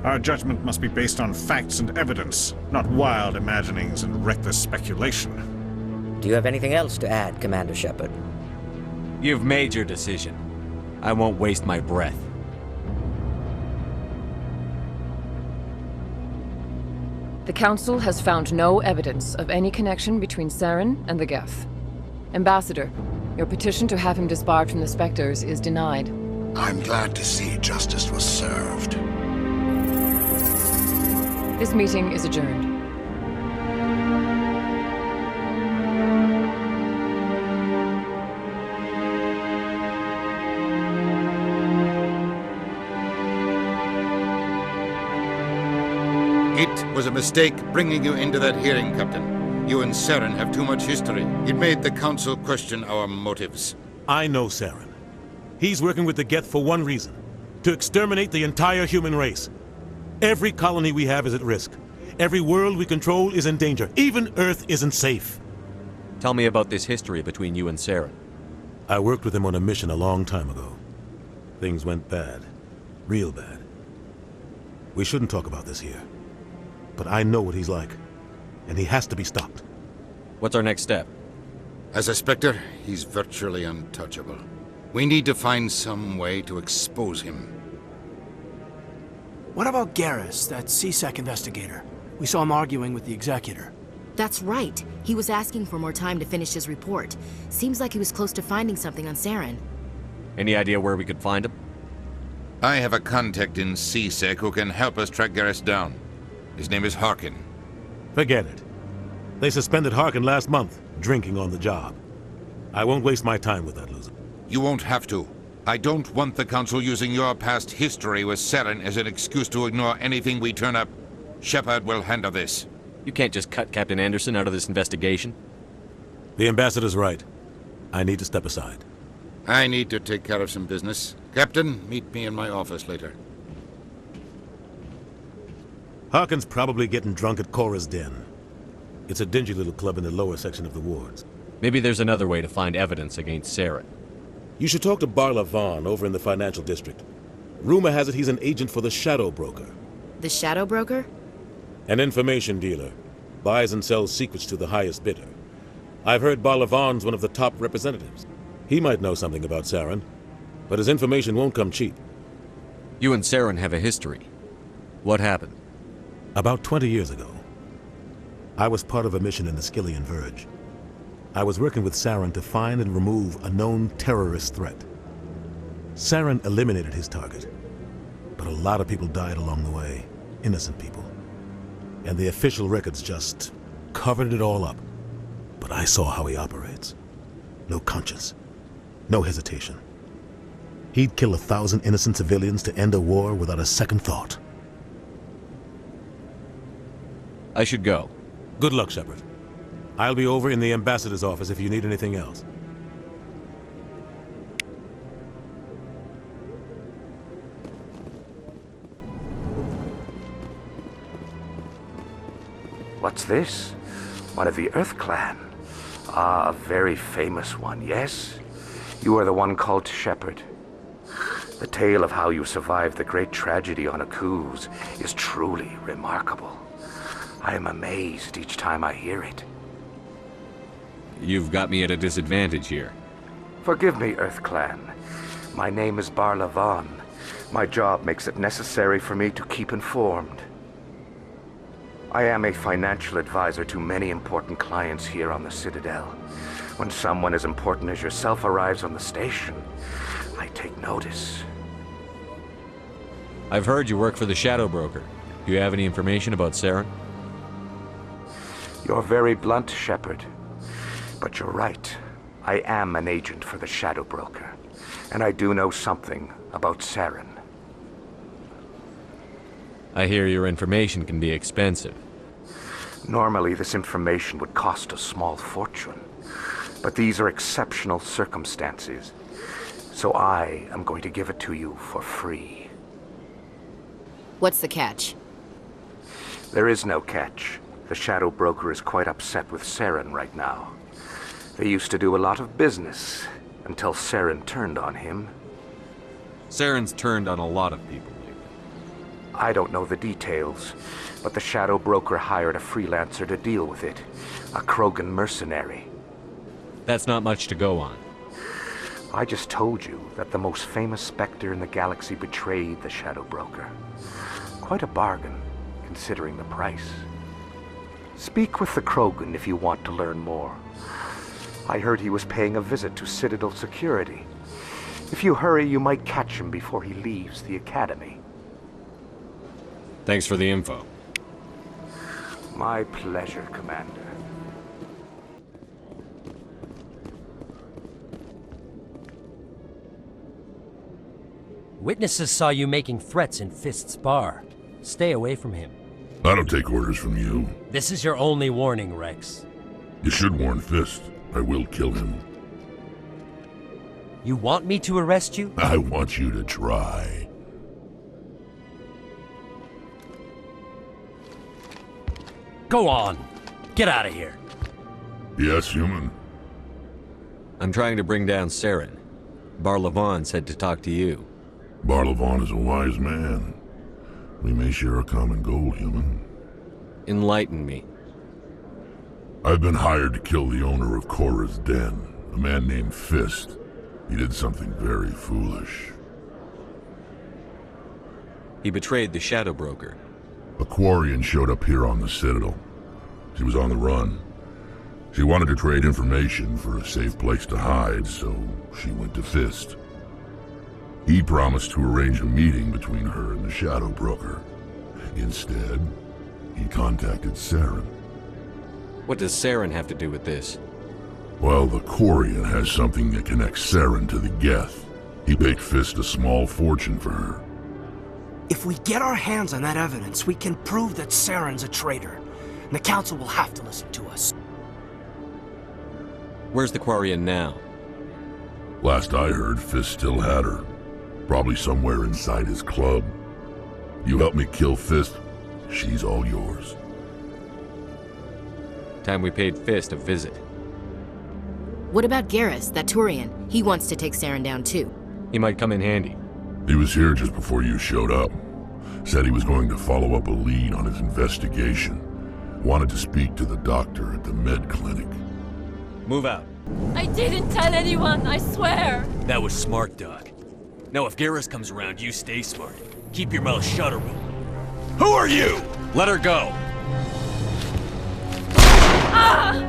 Our judgment must be based on facts and evidence, not wild imaginings and reckless speculation. Do you have anything else to add, Commander Shepard? You've made your decision. I won't waste my breath. The Council has found no evidence of any connection between Saren and the Geth. Ambassador, your petition to have him disbarred from the Spectres is denied. I'm glad to see justice was served. This meeting is adjourned. It was a mistake bringing you into that hearing, Captain. You and Saren have too much history. It made the Council question our motives. I know Saren. He's working with the Geth for one reason. To exterminate the entire human race. Every colony we have is at risk. Every world we control is in danger. Even Earth isn't safe. Tell me about this history between you and Saren. I worked with him on a mission a long time ago. Things went bad. Real bad. We shouldn't talk about this here. But I know what he's like. And he has to be stopped. What's our next step? As a Spectre, he's virtually untouchable. We need to find some way to expose him. What about Garrus, that CSEC investigator? We saw him arguing with the executor. That's right. He was asking for more time to finish his report. Seems like he was close to finding something on Saren. Any idea where we could find him? I have a contact in CSEC who can help us track Garrus down. His name is Harkin. Forget it. They suspended Harkin last month, drinking on the job. I won't waste my time with that loser. You won't have to. I don't want the Council using your past history with Saren as an excuse to ignore anything we turn up. Shepard will handle this. You can't just cut Captain Anderson out of this investigation. The ambassador's right. I need to step aside. I need to take care of some business. Captain, meet me in my office later. Harkin's probably getting drunk at Cora's Den. It's a dingy little club in the lower section of the wards. Maybe there's another way to find evidence against Saren. You should talk to Barla Vaughn over in the financial district. Rumor has it he's an agent for the Shadow Broker. The Shadow Broker? An information dealer. Buys and sells secrets to the highest bidder. I've heard Barla Vaughn's one of the top representatives. He might know something about Saren, but his information won't come cheap. You and Saren have a history. What happened? About 20 years ago, I was part of a mission in the Skillian Verge. I was working with Saren to find and remove a known terrorist threat. Saren eliminated his target, but a lot of people died along the way, innocent people. And the official records just covered it all up. But I saw how he operates. No conscience, no hesitation. He'd kill 1,000 innocent civilians to end a war without a second thought. I should go. Good luck, Shepard. I'll be over in the ambassador's office if you need anything else. What's this? One of the Earth Clan. Ah, a very famous one, yes? You are the one called Shepard. The tale of how you survived the great tragedy on Akuz is truly remarkable. I am amazed each time I hear it. You've got me at a disadvantage here. Forgive me, Earth Clan. My name is Barla Vaughn. My job makes it necessary for me to keep informed. I am a financial advisor to many important clients here on the Citadel. When someone as important as yourself arrives on the station, I take notice. I've heard you work for the Shadow Broker. Do you have any information about Saren? You're very blunt, Shepard. But you're right. I am an agent for the Shadow Broker. And I do know something about Saren. I hear your information can be expensive. Normally, this information would cost a small fortune. But these are exceptional circumstances. So I am going to give it to you for free. What's the catch? There is no catch. The Shadow Broker is quite upset with Saren right now. They used to do a lot of business until Saren turned on him. Saren's turned on a lot of people lately. I don't know the details, but the Shadow Broker hired a freelancer to deal with it. A Krogan mercenary. That's not much to go on. I just told you that the most famous Spectre in the galaxy betrayed the Shadow Broker. Quite a bargain, considering the price. Speak with the Krogan if you want to learn more. I heard he was paying a visit to Citadel security. If you hurry, you might catch him before he leaves the Academy. Thanks for the info. My pleasure, Commander. Witnesses saw you making threats in Fist's bar. Stay away from him. I don't take orders from you. This is your only warning, Rex. You should warn Fist. I will kill him. You want me to arrest you? I want you to try. Go on. Get out of here. Yes, human. I'm trying to bring down Saren. Barla Vaughn said to talk to you. Barla Vaughn is a wise man. We may share a common goal, human. Enlighten me. I've been hired to kill the owner of Cora's Den, a man named Fist. He did something very foolish. He betrayed the Shadow Broker. A Quarian showed up here on the Citadel. She was on the run. She wanted to trade information for a safe place to hide, so she went to Fist. He promised to arrange a meeting between her and the Shadow Broker. Instead, he contacted Saren. What does Saren have to do with this? Well, the Quarian has something that connects Saren to the Geth. He paid Fist a small fortune for her. If we get our hands on that evidence, we can prove that Saren's a traitor. And the Council will have to listen to us. Where's the Quarian now? Last I heard, Fist still had her. Probably somewhere inside his club. You help me kill Fist, she's all yours. Time we paid Fist a visit. What about Garrus, that Turian? He wants to take Saren down too. He might come in handy. He was here just before you showed up. Said he was going to follow up a lead on his investigation. Wanted to speak to the doctor at the med clinic. Move out. I didn't tell anyone, I swear! That was smart, Doc. Now if Garrus comes around, you stay smart. Keep your mouth shut or we'll... Who are you? Let her go! Ah!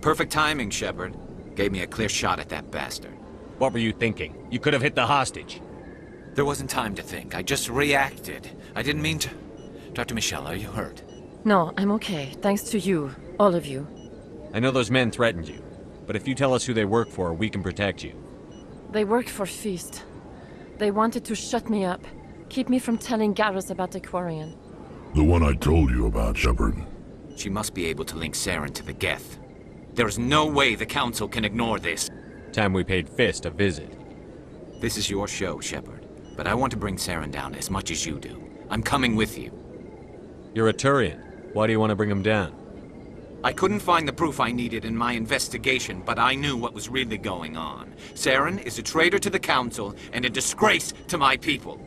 Perfect timing, Shepard. Gave me a clear shot at that bastard. What were you thinking? You could have hit the hostage. There wasn't time to think. I just reacted. I didn't mean to... Dr. Michelle, are you hurt? No, I'm okay. Thanks to you. All of you. I know those men threatened you, but if you tell us who they work for, we can protect you. They work for Feast. They wanted to shut me up. Keep me from telling Garrus about the Quarian. The one I told you about, Shepard. She must be able to link Saren to the Geth. There's no way the Council can ignore this. Time we paid Fist a visit. This is your show, Shepard. But I want to bring Saren down as much as you do. I'm coming with you. You're a Turian. Why do you want to bring him down? I couldn't find the proof I needed in my investigation, but I knew what was really going on. Saren is a traitor to the Council and a disgrace to my people.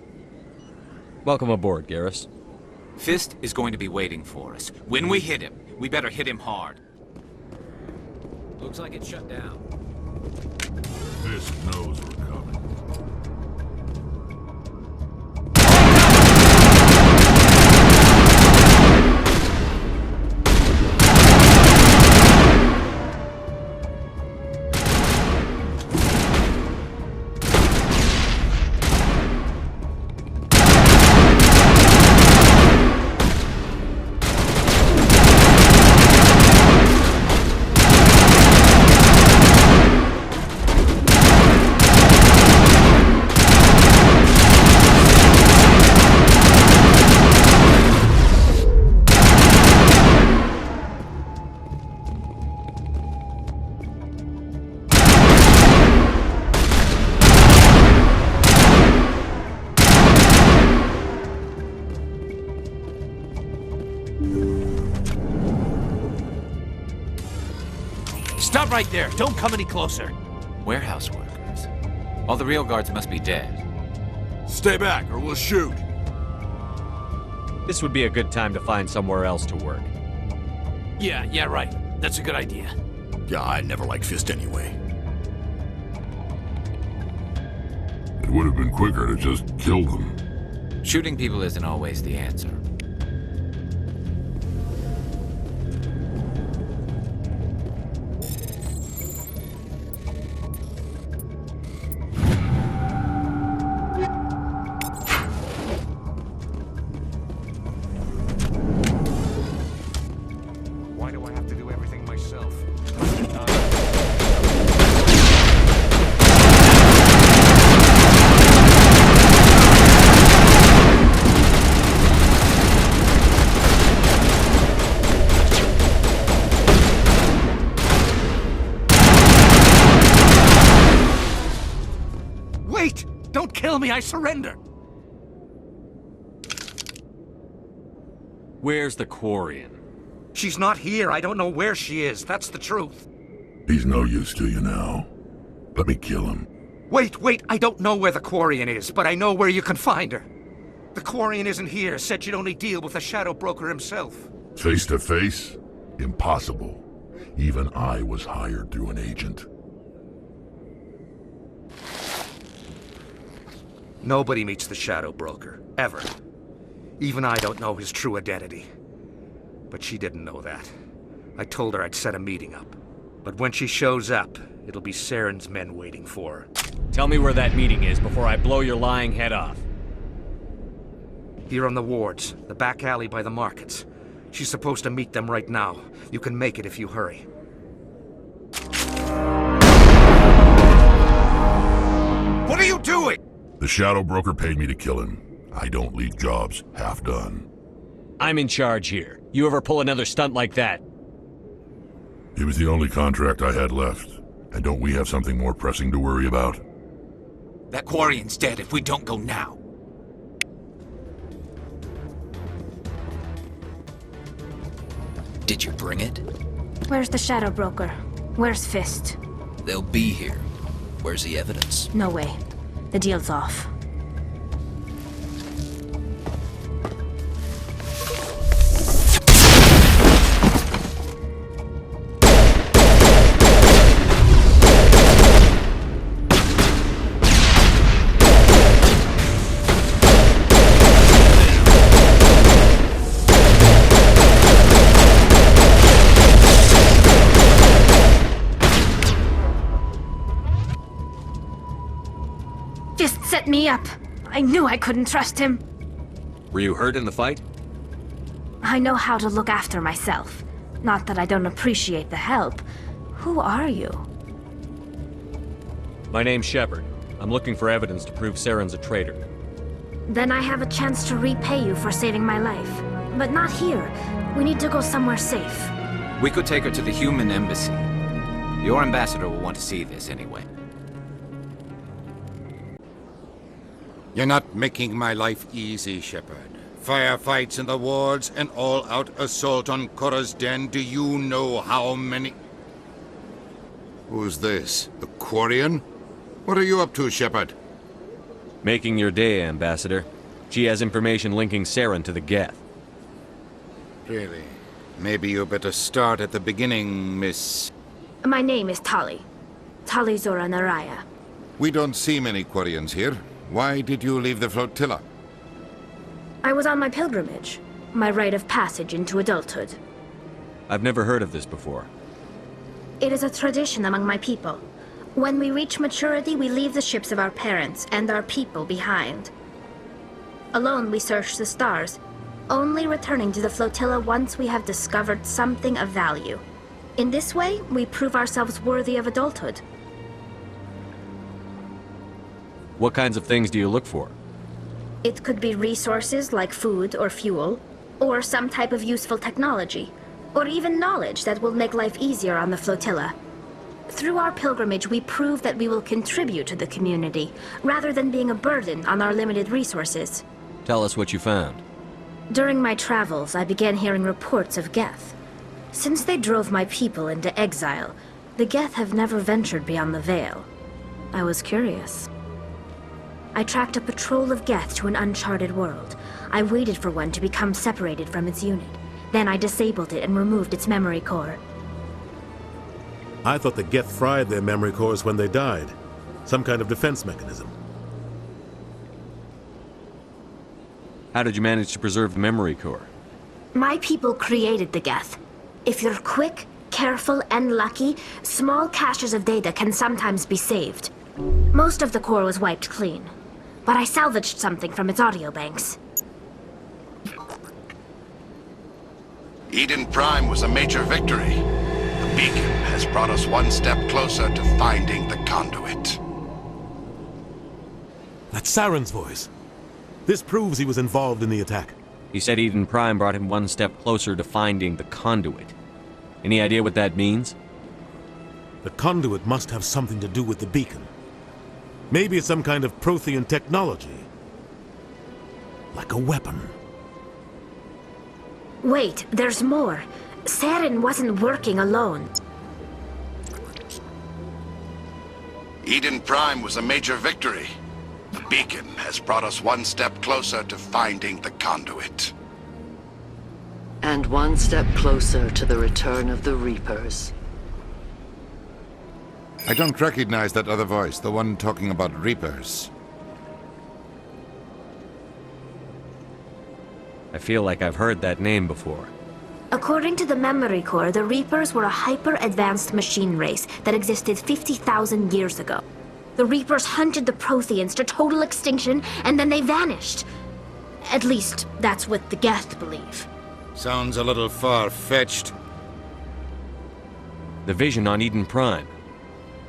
Welcome aboard, Garrus. Fist is going to be waiting for us. When we hit him, we better hit him hard. Looks like it's shut down. Fist knows we're coming. Stop right there! Don't come any closer! Warehouse workers. All the real guards must be dead. Stay back, or we'll shoot! This would be a good time to find somewhere else to work. Yeah, right. That's a good idea. Yeah, I never liked Fist anyway. It would have been quicker to just kill them. Shooting people isn't always the answer. Why do I have to do everything myself? kill me, I surrender. Where's the Quarian? She's not here. I don't know where she is. That's the truth. He's no use to you now. Let me kill him. Wait. I don't know where the Quarian is, but I know where you can find her. The Quarian isn't here. Said she'd only deal with the Shadow Broker himself. Face to face? Impossible. Even I was hired through an agent. Nobody meets the Shadow Broker, ever. Even I don't know his true identity. But she didn't know that. I told her I'd set a meeting up. But when she shows up, it'll be Saren's men waiting for her. Tell me where that meeting is before I blow your lying head off. Here on the wards, the back alley by the markets. She's supposed to meet them right now. You can make it if you hurry. What are you doing? The Shadow Broker paid me to kill him. I don't leave jobs half done. I'm in charge here. You ever pull another stunt like that? It was the only contract I had left. And don't we have something more pressing to worry about? That Quarian's dead if we don't go now. Did you bring it? Where's the Shadow Broker? Where's Fist? They'll be here. Where's the evidence? No way. The deal's off. Set me up. I knew I couldn't trust him. Were you hurt in the fight? I know how to look after myself. Not that I don't appreciate the help. Who are you? My name's Shepard. I'm looking for evidence to prove Saren's a traitor. Then I have a chance to repay you for saving my life. But not here. We need to go somewhere safe. We could take her to the human embassy. Your ambassador will want to see this anyway. You're not making my life easy, Shepard. Firefights in the wards, an all-out assault on Korra's den. Do you know how many... Who's this? The Quarian? What are you up to, Shepard? Making your day, Ambassador. She has information linking Saren to the Geth. Really? Maybe you better start at the beginning, Miss... My name is Tali. Tali Zora Naraya. We don't see many Quarians here. Why did you leave the flotilla? I was on my pilgrimage. My rite of passage into adulthood. I've never heard of this before. It is a tradition among my people. When we reach maturity, we leave the ships of our parents and our people behind. Alone, we search the stars, only returning to the flotilla once we have discovered something of value. In this way, we prove ourselves worthy of adulthood. What kinds of things do you look for? It could be resources like food or fuel, or some type of useful technology, or even knowledge that will make life easier on the flotilla. Through our pilgrimage, we prove that we will contribute to the community, rather than being a burden on our limited resources. Tell us what you found. During my travels, I began hearing reports of Geth. Since they drove my people into exile, the Geth have never ventured beyond the Veil. I was curious. I tracked a patrol of Geth to an uncharted world. I waited for one to become separated from its unit. Then I disabled it and removed its memory core. I thought the Geth fried their memory cores when they died. Some kind of defense mechanism. How did you manage to preserve the memory core? My people created the Geth. If you're quick, careful, and lucky, small caches of data can sometimes be saved. Most of the core was wiped clean, but I salvaged something from its audio banks. Eden Prime was a major victory. The beacon has brought us one step closer to finding the conduit. That's Saren's voice. This proves he was involved in the attack. He said Eden Prime brought him one step closer to finding the conduit. Any idea what that means? The conduit must have something to do with the beacon. Maybe it's some kind of Prothean technology. Like a weapon. Wait, there's more. Saren wasn't working alone. Eden Prime was a major victory. The beacon has brought us one step closer to finding the conduit. And one step closer to the return of the Reapers. I don't recognize that other voice, the one talking about Reapers. I feel like I've heard that name before. According to the Memory Core, the Reapers were a hyper-advanced machine race that existed 50,000 years ago. The Reapers hunted the Protheans to total extinction, and then they vanished. At least, that's what the Geth believe. Sounds a little far-fetched. The vision on Eden Prime.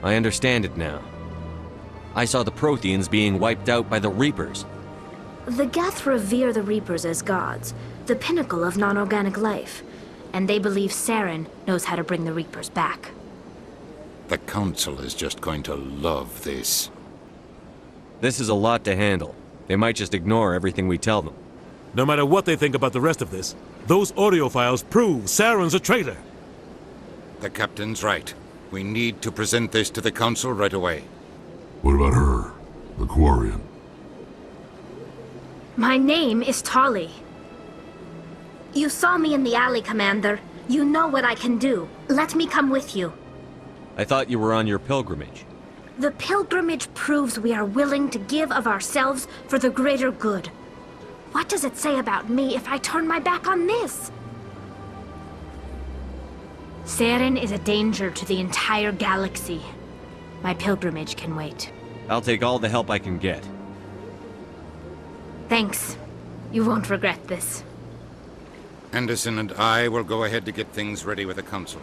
I understand it now. I saw the Protheans being wiped out by the Reapers. The Geth revere the Reapers as gods, the pinnacle of non-organic life. And they believe Saren knows how to bring the Reapers back. The Council is just going to love this. This is a lot to handle. They might just ignore everything we tell them. No matter what they think about the rest of this, those audio files prove Saren's a traitor. The Captain's right. We need to present this to the Council right away. What about her? The Quarian? My name is Tali. You saw me in the alley, Commander. You know what I can do. Let me come with you. I thought you were on your pilgrimage. The pilgrimage proves we are willing to give of ourselves for the greater good. What does it say about me if I turn my back on this? Saren is a danger to the entire galaxy. My pilgrimage can wait. I'll take all the help I can get. Thanks. You won't regret this. Anderson and I will go ahead to get things ready with the Council.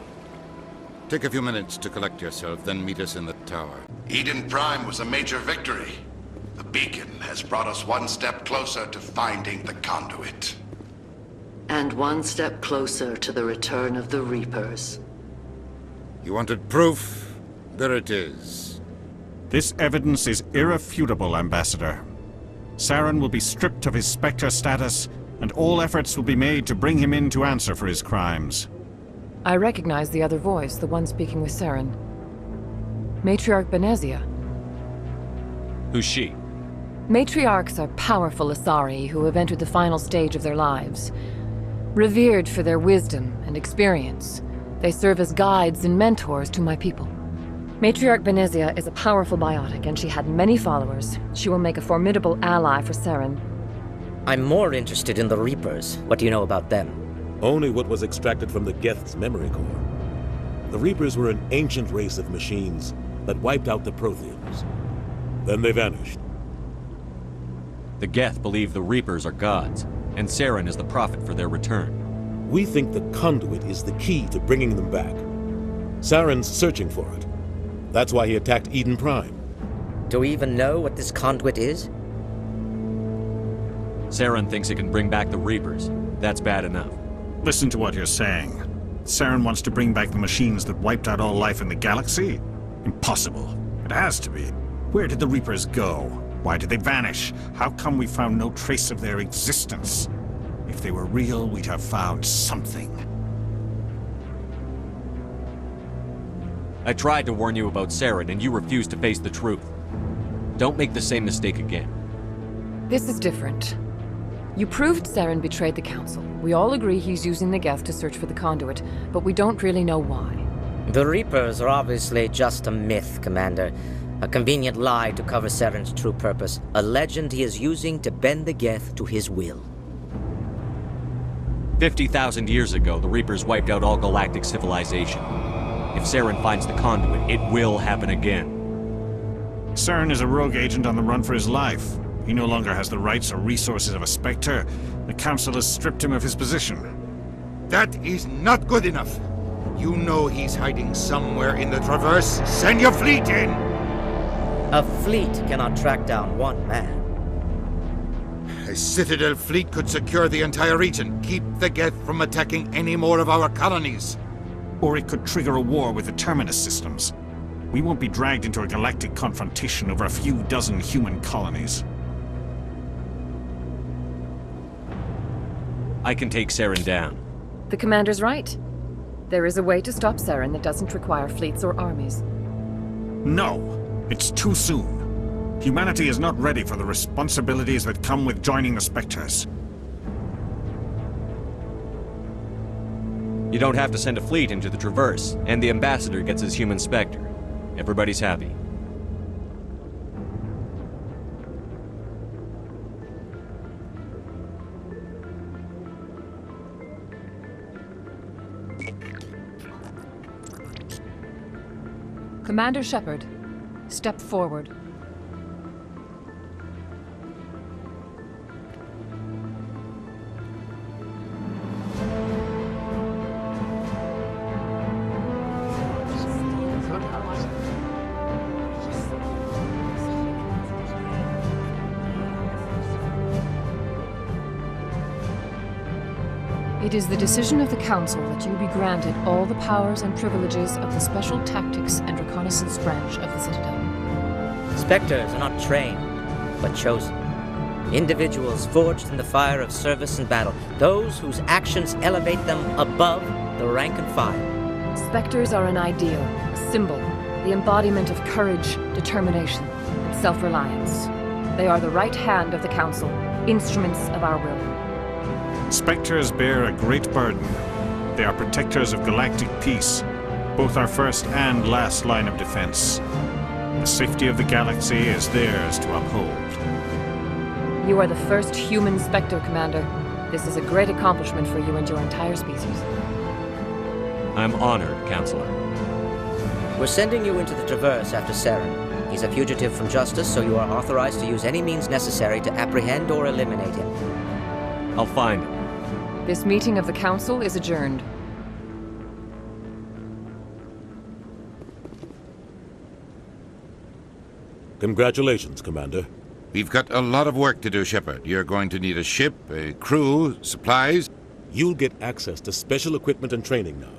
Take a few minutes to collect yourself, then meet us in the tower. Eden Prime was a major victory. The beacon has brought us one step closer to finding the conduit. And one step closer to the return of the Reapers. You wanted proof? There it is. This evidence is irrefutable, Ambassador. Saren will be stripped of his Spectre status, and all efforts will be made to bring him in to answer for his crimes. I recognize the other voice, the one speaking with Saren. Matriarch Benezia. Who's she? Matriarchs are powerful Asari who have entered the final stage of their lives. Revered for their wisdom and experience, they serve as guides and mentors to my people. Matriarch Benezia is a powerful biotic, and she had many followers. She will make a formidable ally for Saren. I'm more interested in the Reapers. What do you know about them? Only what was extracted from the Geth's memory core. The Reapers were an ancient race of machines that wiped out the Protheans. Then they vanished. The Geth believe the Reapers are gods, and Saren is the prophet for their return. We think the conduit is the key to bringing them back. Saren's searching for it. That's why he attacked Eden Prime. Do we even know what this conduit is? Saren thinks it can bring back the Reapers. That's bad enough. Listen to what you're saying. Saren wants to bring back the machines that wiped out all life in the galaxy? Impossible. It has to be. Where did the Reapers go? Why did they vanish? How come we found no trace of their existence? If they were real, we'd have found something. I tried to warn you about Saren, and you refused to face the truth. Don't make the same mistake again. This is different. You proved Saren betrayed the Council. We all agree he's using the Geth to search for the conduit, but we don't really know why. The Reapers are obviously just a myth, Commander. A convenient lie to cover Saren's true purpose. A legend he is using to bend the Geth to his will. 50,000 years ago, the Reapers wiped out all galactic civilization. If Saren finds the conduit, it will happen again. Saren is a rogue agent on the run for his life. He no longer has the rights or resources of a Spectre. The Council has stripped him of his position. That is not good enough. You know he's hiding somewhere in the Traverse. Send your fleet in! A fleet cannot track down one man. A Citadel fleet could secure the entire region, keep the Geth from attacking any more of our colonies. Or it could trigger a war with the Terminus systems. We won't be dragged into a galactic confrontation over a few dozen human colonies. I can take Saren down. The commander's right. There is a way to stop Saren that doesn't require fleets or armies. No, it's too soon. Humanity is not ready for the responsibilities that come with joining the Spectres. You don't have to send a fleet into the Traverse, and the Ambassador gets his human Spectre. Everybody's happy. Commander Shepard, step forward. It is the decision of the Council that you be granted all the powers and privileges of the Special Tactics and Reconnaissance Branch of the Citadel. Spectres are not trained, but chosen. Individuals forged in the fire of service and battle, those whose actions elevate them above the rank and file. Spectres are an ideal, a symbol, the embodiment of courage, determination, and self-reliance. They are the right hand of the Council, instruments of our will. Spectres bear a great burden. They are protectors of galactic peace, both our first and last line of defense. The safety of the galaxy is theirs to uphold. You are the first human Spectre, Commander. This is a great accomplishment for you and your entire species. I'm honored, Counselor. We're sending you into the Traverse after Saren. He's a fugitive from justice, so you are authorized to use any means necessary to apprehend or eliminate him. I'll find him. This meeting of the Council is adjourned. Congratulations, Commander. We've got a lot of work to do, Shepard. You're going to need a ship, a crew, supplies. You'll get access to special equipment and training now.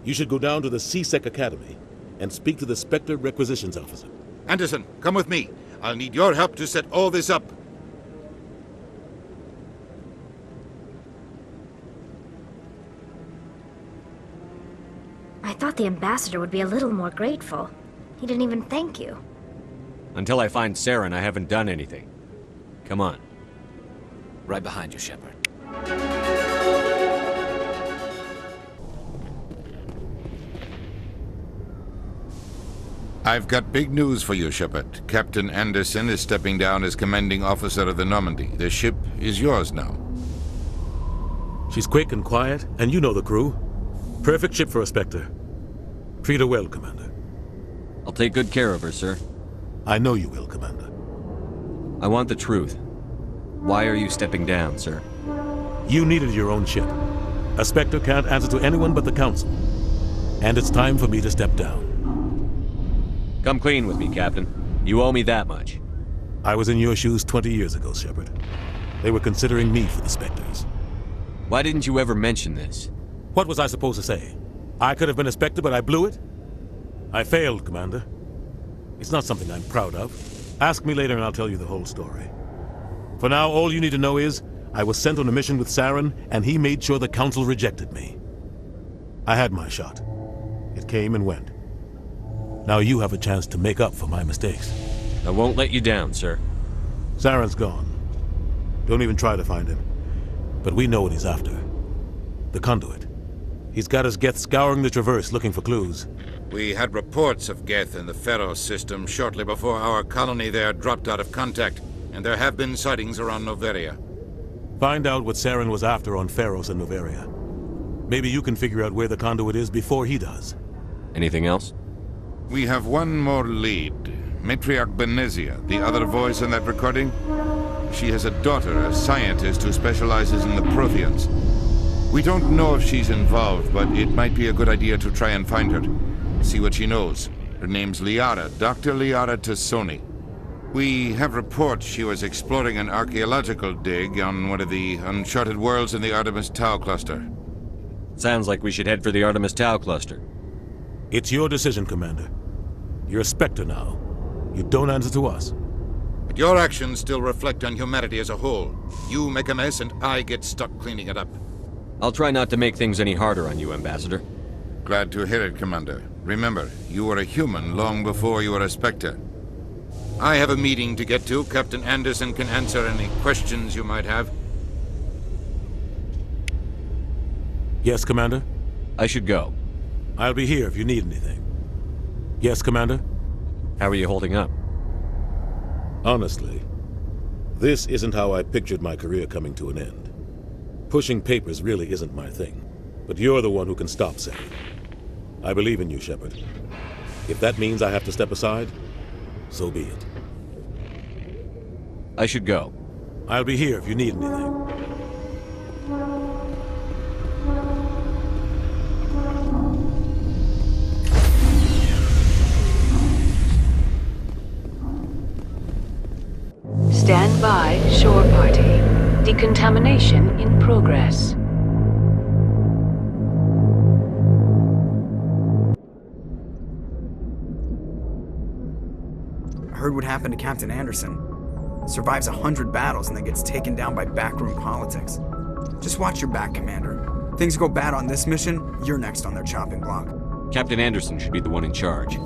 You should go down to the C-Sec Academy and speak to the Spectre Requisitions Officer. Anderson, come with me. I'll need your help to set all this up. I thought the Ambassador would be a little more grateful. He didn't even thank you. Until I find Saren, I haven't done anything. Come on. Right behind you, Shepard. I've got big news for you, Shepard. Captain Anderson is stepping down as commanding officer of the Normandy. The ship is yours now. She's quick and quiet, and you know the crew. Perfect ship for a Spectre. Treat her well, Commander. I'll take good care of her, sir. I know you will, Commander. I want the truth. Why are you stepping down, sir? You needed your own ship. A Spectre can't answer to anyone but the Council. And it's time for me to step down. Come clean with me, Captain. You owe me that much. I was in your shoes 20 years ago, Shepard. They were considering me for the Spectres. Why didn't you ever mention this? What was I supposed to say? I could have been a Spectre, but I blew it? I failed, Commander. It's not something I'm proud of. Ask me later and I'll tell you the whole story. For now, all you need to know is, I was sent on a mission with Saren, and he made sure the Council rejected me. I had my shot. It came and went. Now you have a chance to make up for my mistakes. I won't let you down, sir. Saren's gone. Don't even try to find him. But we know what he's after. The conduit. He's got his Geth scouring the Traverse looking for clues. We had reports of Geth in the Pharos system shortly before our colony there dropped out of contact, and there have been sightings around Noveria. Find out what Saren was after on Pharos and Noveria. Maybe you can figure out where the conduit is before he does. Anything else? We have one more lead. Matriarch Benezia, the other voice in that recording. She has a daughter, a scientist who specializes in the Protheans. We don't know if she's involved, but it might be a good idea to try and find her. See what she knows. Her name's Liara, Dr. Liara Tassoni. We have reports she was exploring an archaeological dig on one of the uncharted worlds in the Artemis Tau cluster. Sounds like we should head for the Artemis Tau cluster. It's your decision, Commander. You're a Spectre now. You don't answer to us. But your actions still reflect on humanity as a whole. You make a mess and I get stuck cleaning it up. I'll try not to make things any harder on you, Ambassador. Glad to hear it, Commander. Remember, you were a human long before you were a Spectre. I have a meeting to get to. Captain Anderson can answer any questions you might have. Yes, Commander? I should go. I'll be here if you need anything. Yes, Commander? How are you holding up? Honestly, this isn't how I pictured my career coming to an end. Pushing papers really isn't my thing, but you're the one who can stop Saren. I believe in you, Shepard. If that means I have to step aside, so be it. I should go. I'll be here if you need anything. Stand by, shore party. Decontamination in progress. I heard what happened to Captain Anderson. Survives 100 battles and then gets taken down by backroom politics. Just watch your back, Commander. Things go bad on this mission, you're next on their chopping block. Captain Anderson should be the one in charge.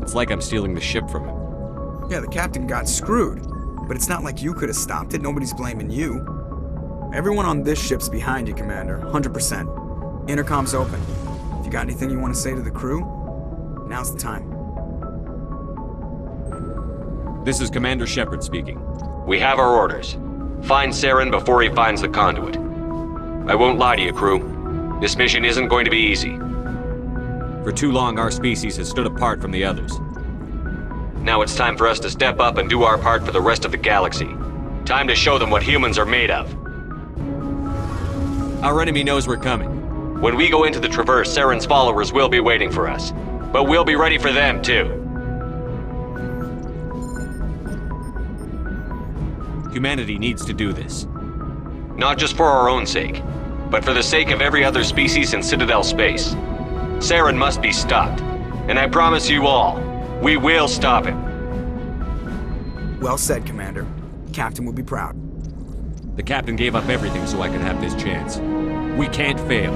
It's like I'm stealing the ship from him. Yeah, the captain got screwed. But it's not like you could have stopped it. Nobody's blaming you. Everyone on this ship's behind you, Commander. 100%. Intercom's open. If you got anything you want to say to the crew, now's the time. This is Commander Shepard speaking. We have our orders. Find Saren before he finds the conduit. I won't lie to you, crew. This mission isn't going to be easy. For too long, our species has stood apart from the others. Now it's time for us to step up and do our part for the rest of the galaxy. Time to show them what humans are made of. Our enemy knows we're coming. When we go into the Traverse, Saren's followers will be waiting for us. But we'll be ready for them, too. Humanity needs to do this. Not just for our own sake, but for the sake of every other species in Cidadel space. Saren must be stopped. And I promise you all, we will stop him. Well said, Commander. Captain will be proud. The captain gave up everything so I could have this chance. We can't fail.